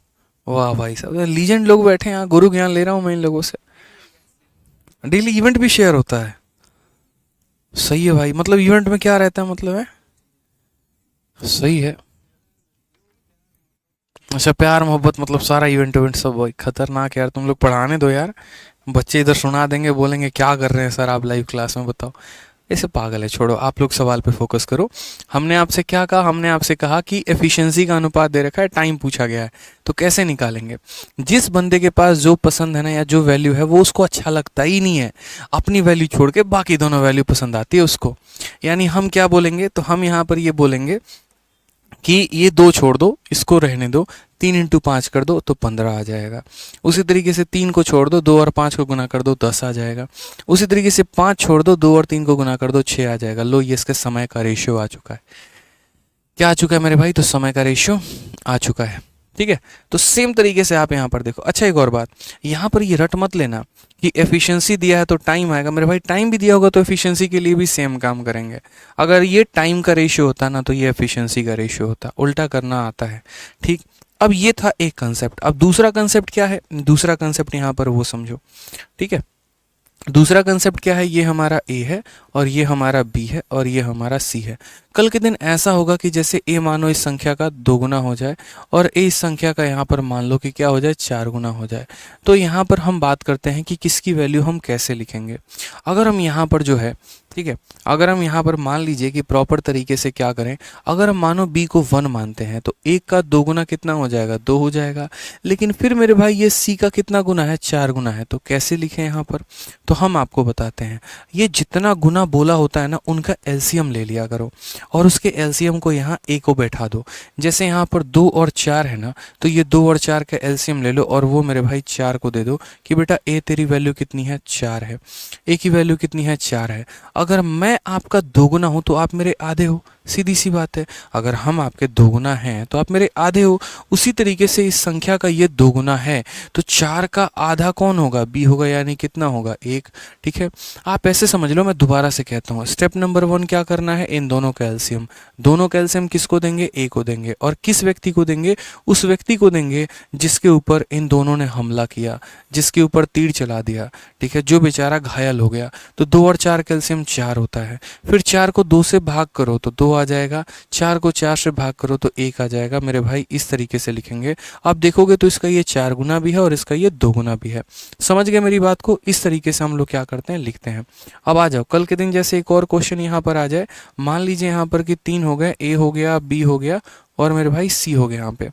[SPEAKER 1] वाह भाई साहब, लीजेंड लोग बैठे हैं यहाँ, गुरु ज्ञान ले रहा हूँ मैं इन लोगों से। डेली इवेंट भी शेयर होता है, सही है भाई। मतलब इवेंट में क्या रहता है, मतलब है, सही है। अच्छा प्यार मोहब्बत, मतलब सारा इवेंट सब, भाई खतरनाक यार, तुम लोग पढ़ाने दो यार, बच्चे इधर सुना देंगे, बोलेंगे क्या कर रहे हैं सर आप लाइव क्लास में, बताओ। ऐसे पागल है, छोड़ो, आप लोग सवाल पे फोकस करो। हमने आपसे क्या कहा, हमने आपसे कहा कि एफिशिएंसी का अनुपात दे रखा है, टाइम पूछा गया है, तो कैसे निकालेंगे। जिस बंदे के पास जो पसंद है ना, या जो वैल्यू है वो उसको अच्छा लगता ही नहीं है, अपनी वैल्यू छोड़ के बाकी दोनों वैल्यू पसंद आती है उसको। यानी हम क्या बोलेंगे, तो हम यहाँ पर ये बोलेंगे कि ये 2 छोड़ दो, इसको रहने दो, 3 इंटू 5 कर दो तो 15 आ जाएगा। उसी तरीके से 3 को छोड़ दो, 2 और 5 को गुना कर दो, 10 आ जाएगा। उसी तरीके से 5 छोड़ दो, 2 और 3 को गुना कर दो, 6 आ जाएगा। लो, ये इसके समय का रेशियो आ चुका है। क्या आ चुका है मेरे भाई, तो समय का रेशियो आ चुका है, ठीक है। तो सेम तरीके से आप यहाँ पर देखो। अच्छा एक और बात, यहाँ पर ये रट मत लेना कि एफिशिएंसी दिया है तो टाइम आएगा। मेरे भाई टाइम भी दिया होगा तो एफिशिएंसी के लिए भी सेम काम करेंगे। अगर ये टाइम का रेशियो होता ना तो ये एफिशिएंसी का रेशियो होता, उल्टा करना आता है, ठीक। अब ये था एक कंसेप्ट। अब दूसरा कंसेप्ट क्या है, दूसरा कंसेप्ट यहाँ पर वो समझो, ठीक है। दूसरा कंसेप्ट क्या है, ये हमारा ए है और ये हमारा बी है और ये हमारा सी है। कल के दिन ऐसा होगा कि जैसे ए मानो इस संख्या का 2 गुना हो जाए और ए इस संख्या का यहाँ पर मान लो कि क्या हो जाए, 4 गुना हो जाए। तो यहाँ पर हम बात करते हैं कि किसकी वैल्यू हम कैसे लिखेंगे। अगर हम यहाँ पर जो है, ठीक है, अगर हम यहाँ पर मान लीजिए कि प्रॉपर तरीके से क्या करें, अगर हम मानो बी को 1 मानते हैं तो 1 का 2 गुना कितना हो जाएगा, 2 हो जाएगा। लेकिन फिर मेरे भाई ये सी का कितना गुना है, 4 गुना है। तो कैसे लिखें यहाँ पर, तो हम आपको बताते हैं। ये जितना गुना बोला होता है ना, उनका एलसीएम ले लिया करो और उसके एलसीएम को यहाँ ए को बैठा दो। जैसे यहाँ पर 2 और 4 है ना, तो ये 2 और 4 का एलसीएम ले लो और वो मेरे भाई 4 को दे दो कि बेटा ए तेरी वैल्यू कितनी है, 4 है। ए की वैल्यू कितनी है, 4 है। अगर मैं आपका 2 गुना हूं तो आप मेरे आधे हो, सीधी सी बात है। अगर हम आपके दोगुना हैं तो आप मेरे आधे हो। उसी तरीके से इस संख्या का ये दोगुना है तो 4 का आधा कौन होगा? b होगा, यानी कितना होगा? 1। ठीक है, आप ऐसे समझ लो, मैं दोबारा से कहता हूँ। स्टेप नंबर 1 क्या करना है? इन दोनों का एलसीएम। दोनों का एलसीएम किसको देंगे? a को देंगे। और किस व्यक्ति को देंगे? उस व्यक्ति को देंगे जिसके ऊपर इन दोनों ने हमला किया, जिसके ऊपर तीर चला दिया। ठीक है, जो बेचारा घायल हो गया। तो 2 और 4 का एलसीएम 4 होता है। फिर 4 को 2 से भाग करो तो 2 आ जाएगा, 4 को 4 से भाग करो तो 1 आ जाएगा। मेरे भाई इस तरीके से लिखेंगे। आप देखोगे तो इसका ये 4 गुना भी है और इसका ये 2 गुना भी है। समझ गए मेरी बात को? इस तरीके से हम लोग क्या करते हैं? लिखते हैं। अब आ जाओ, कल के दिन जैसे एक और क्वेश्चन यहाँ पर आ जाए। मान लीजिए यहाँ पर कि 3 हो गए, ए हो गया, बी हो गया और मेरे भाई सी हो गया। यहाँ पे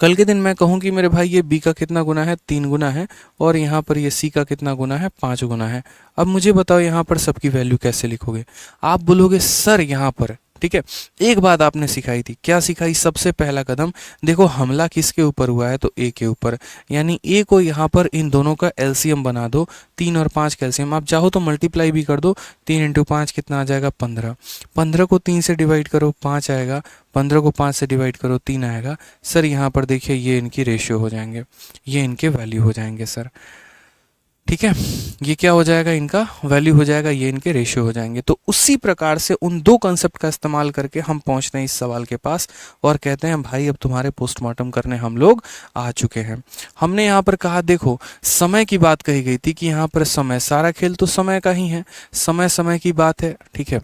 [SPEAKER 1] कल के दिन मैं कहूँ कि मेरे भाई ये बी का कितना गुना है? 3 गुना है। और यहाँ पर ये सी का कितना गुना है? 5 गुना है। अब मुझे बताओ यहाँ पर सबकी वैल्यू कैसे लिखोगे? आप बोलोगे सर यहाँ पर, ठीक है, एक बात आपने सिखाई थी। क्या सिखाई? सबसे पहला कदम देखो, हमला किसके ऊपर हुआ है? तो ए के ऊपर, यानी ए को यहाँ पर इन दोनों का एलसीएम बना दो। 3 और 5 का एलसीएम आप चाहो तो मल्टीप्लाई भी कर दो। 3 इंटू 5 कितना आ जाएगा? 15। 15 को 3 से डिवाइड करो, 5 आएगा। 15 को 5 से डिवाइड करो, 3 आएगा। सर यहाँ पर देखिए ये इनकी रेशियो हो जाएंगे, ये इनके वैल्यू हो जाएंगे सर। ठीक है, ये क्या हो जाएगा? इनका वैल्यू हो जाएगा, ये इनके रेशियो हो जाएंगे। तो उसी प्रकार से उन दो कंसेप्ट का इस्तेमाल करके हम पहुंचते हैं इस सवाल के पास और कहते हैं भाई अब तुम्हारे पोस्टमार्टम करने हम लोग आ चुके हैं। हमने यहाँ पर कहा, देखो समय की बात कही गई थी कि यहाँ पर समय, सारा खेल तो समय का ही है, समय समय की बात है। ठीक है,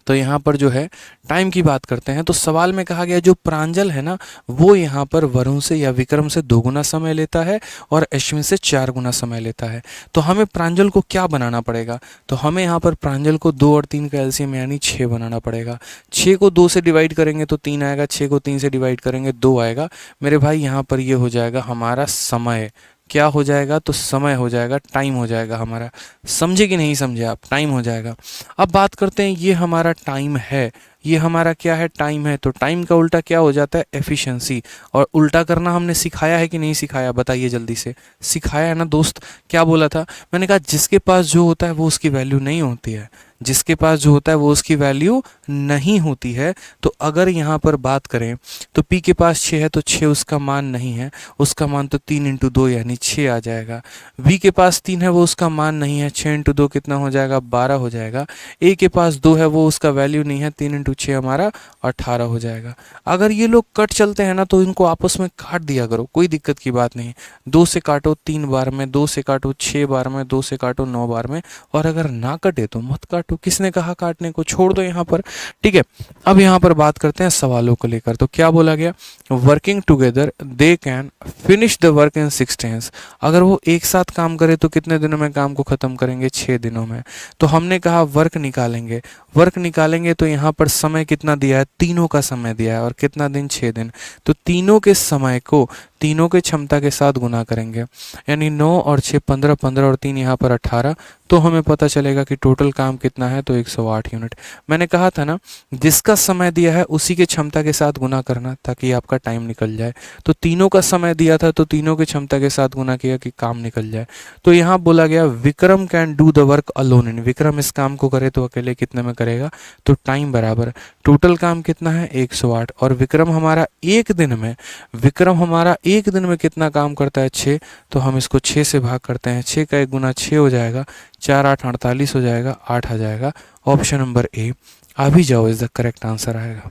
[SPEAKER 1] तो यहाँ पर जो है टाइम की बात करते हैं। तो सवाल में कहा गया जो प्रांजल है ना, वो यहाँ पर वरुण से या विक्रम से 2 गुना समय लेता है और अश्विन से 4 गुना समय लेता है। तो हमें प्रांजल को क्या बनाना पड़ेगा? तो हमें यहाँ पर प्रांजल को 2 और 3 का एलसीएम यानी 6 बनाना पड़ेगा। 6 को 2 से डिवाइड करेंगे तो 3 आएगा, 6 को 3 से डिवाइड करेंगे 2 आएगा। मेरे भाई यहाँ पर ये हो जाएगा हमारा समय। क्या हो जाएगा? तो समय हो जाएगा, टाइम हो जाएगा हमारा। समझे कि नहीं समझे आप? टाइम हो जाएगा। अब बात करते हैं, ये हमारा टाइम है, ये हमारा क्या है? टाइम है। तो टाइम का उल्टा क्या हो जाता है? एफिशिएंसी। और उल्टा करना हमने सिखाया है कि नहीं सिखाया? बताइए जल्दी से। सिखाया है ना दोस्त? क्या बोला था मैंने? कहा जिसके पास जो होता है वो उसकी वैल्यू नहीं होती है, जिसके पास जो होता है वो उसकी वैल्यू नहीं होती है। तो अगर यहाँ पर बात करें तो P के पास 6 है तो 6 उसका मान नहीं है, उसका मान तो 3 इंटू 2 यानी 6 आ जाएगा। V के पास 3 है, वो उसका मान नहीं है, 6 इंटू 2 कितना हो जाएगा? 12 हो जाएगा। A के पास 2 है, वो उसका वैल्यू नहीं है, 3 इंटू 6 हमारा 18 हो जाएगा। अगर ये लोग कट चलते हैं ना तो इनको आपस में काट दिया करो, कोई दिक्कत की बात नहीं। 2 से काटो 3 बार में, 2 से काटो 6 बार में, 2 से काटो 9 बार में, और अगर ना कटे तो मत काटो। किसने कहा काटने को? छोड़ दो यहाँ पर। ठीक है, अब यहाँ पर बात करते हैं सवालों को लेकर। तो क्या बोला गया? Working together they can finish the work in 6 days। अगर वो एक साथ काम करे तो कितने दिनों में काम को खत्म करेंगे? 6 दिनों में। तो हमने कहा वर्क निकालेंगे, वर्क निकालेंगे तो यहाँ पर समय कितना दिया है? तीनों का समय दिया है, और कितना दिन? 6 दिन। तो तीनों के समय को तीनों के क्षमता के साथ गुना करेंगे, यानी 9 और 6 15, 15 और 3 यहाँ पर 18। तो हमें पता चलेगा कि टोटल काम कितना है? तो 108 यूनिट। मैंने कहा था ना, जिसका समय दिया है उसी के क्षमता के साथ गुना करना ताकि आपका टाइम निकल जाए। तो तीनों का समय दिया था तो तीनों के क्षमता के साथ गुना किया कि काम निकल जाए। तो यहाँ बोला गया Vikram can do the work alone in. Vikram इस काम को करे तो अकेले कितने में करेगा? तो टाइम बराबर टोटल काम कितना है? 108। और विक्रम हमारा एक दिन में, विक्रम हमारा एक दिन में कितना काम करता है? 6। तो हम इसको 6 से भाग करते हैं, 6 का 1 गुना 6 हो जाएगा, 4 8 48 हो जाएगा, 8 आ जाएगा। ऑप्शन नंबर ए आ भी जाओ इज द करेक्ट आंसर आएगा।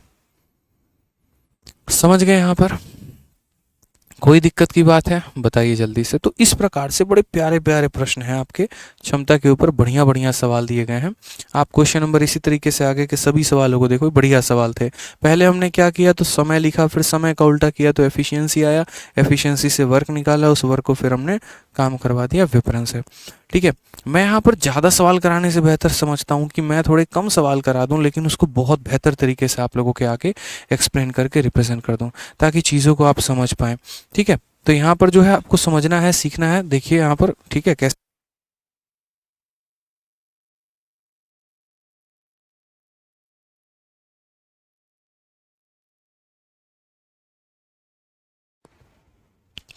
[SPEAKER 1] समझ गए यहाँ पर? कोई दिक्कत की बात है? बताइए जल्दी से। तो इस प्रकार से बड़े प्यारे प्यारे प्रश्न हैं आपके क्षमता के ऊपर, बढ़िया बढ़िया सवाल दिए गए हैं। आप क्वेश्चन नंबर इसी तरीके से आगे के सभी सवालों को देखो, बढ़िया सवाल थे। पहले हमने क्या किया? तो समय लिखा, फिर समय का उल्टा किया तो एफिशिएंसी आया, एफिशिएंसी से वर्क निकाला, उस वर्क को फिर हमने काम करवा दिया विपणन से। ठीक है, मैं यहाँ पर ज़्यादा सवाल कराने से बेहतर समझता हूँ कि मैं थोड़े कम सवाल करा दूँ लेकिन उसको बहुत बेहतर तरीके से आप लोगों के आके एक्सप्लेन करके रिप्रेजेंट कर दूँ ताकि चीज़ों को आप समझ पाएँ। ठीक है, तो यहाँ पर जो है आपको समझना है, सीखना है। देखिए यहाँ पर, ठीक है, कैसे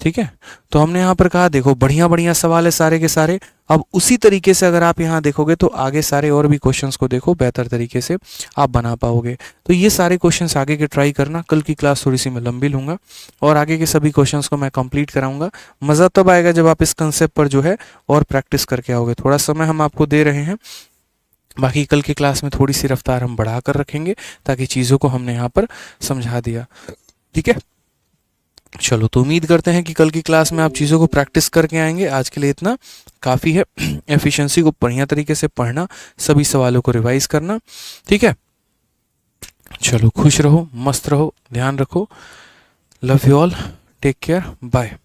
[SPEAKER 1] ठीक है। तो हमने यहाँ पर कहा देखो बढ़िया बढ़िया सवाल है सारे के सारे। अब उसी तरीके से अगर आप यहाँ देखोगे तो आगे सारे और भी क्वेश्चंस को देखो बेहतर तरीके से आप बना पाओगे। तो ये सारे क्वेश्चंस आगे के ट्राई करना। कल की क्लास थोड़ी सी मैं लंबी लूँगा और आगे के सभी क्वेश्चंस को मैं कंप्लीट कराऊंगा। मज़ा तब आएगा जब आप इस कंसेप्ट पर जो है और प्रैक्टिस करके आओगे। थोड़ा समय हम आपको दे रहे हैं, बाकी कल की क्लास में थोड़ी सी रफ्तार हम बढ़ा कर रखेंगे ताकि चीज़ों को हमने यहाँ पर समझा दिया। ठीक है, चलो तो उम्मीद करते हैं कि कल की क्लास में आप चीज़ों को प्रैक्टिस करके आएंगे। आज के लिए इतना काफ़ी है। एफिशिएंसी को बढ़िया तरीके से पढ़ना, सभी सवालों को रिवाइज करना। ठीक है, चलो खुश रहो, मस्त रहो, ध्यान रखो। Love you all, take care, bye.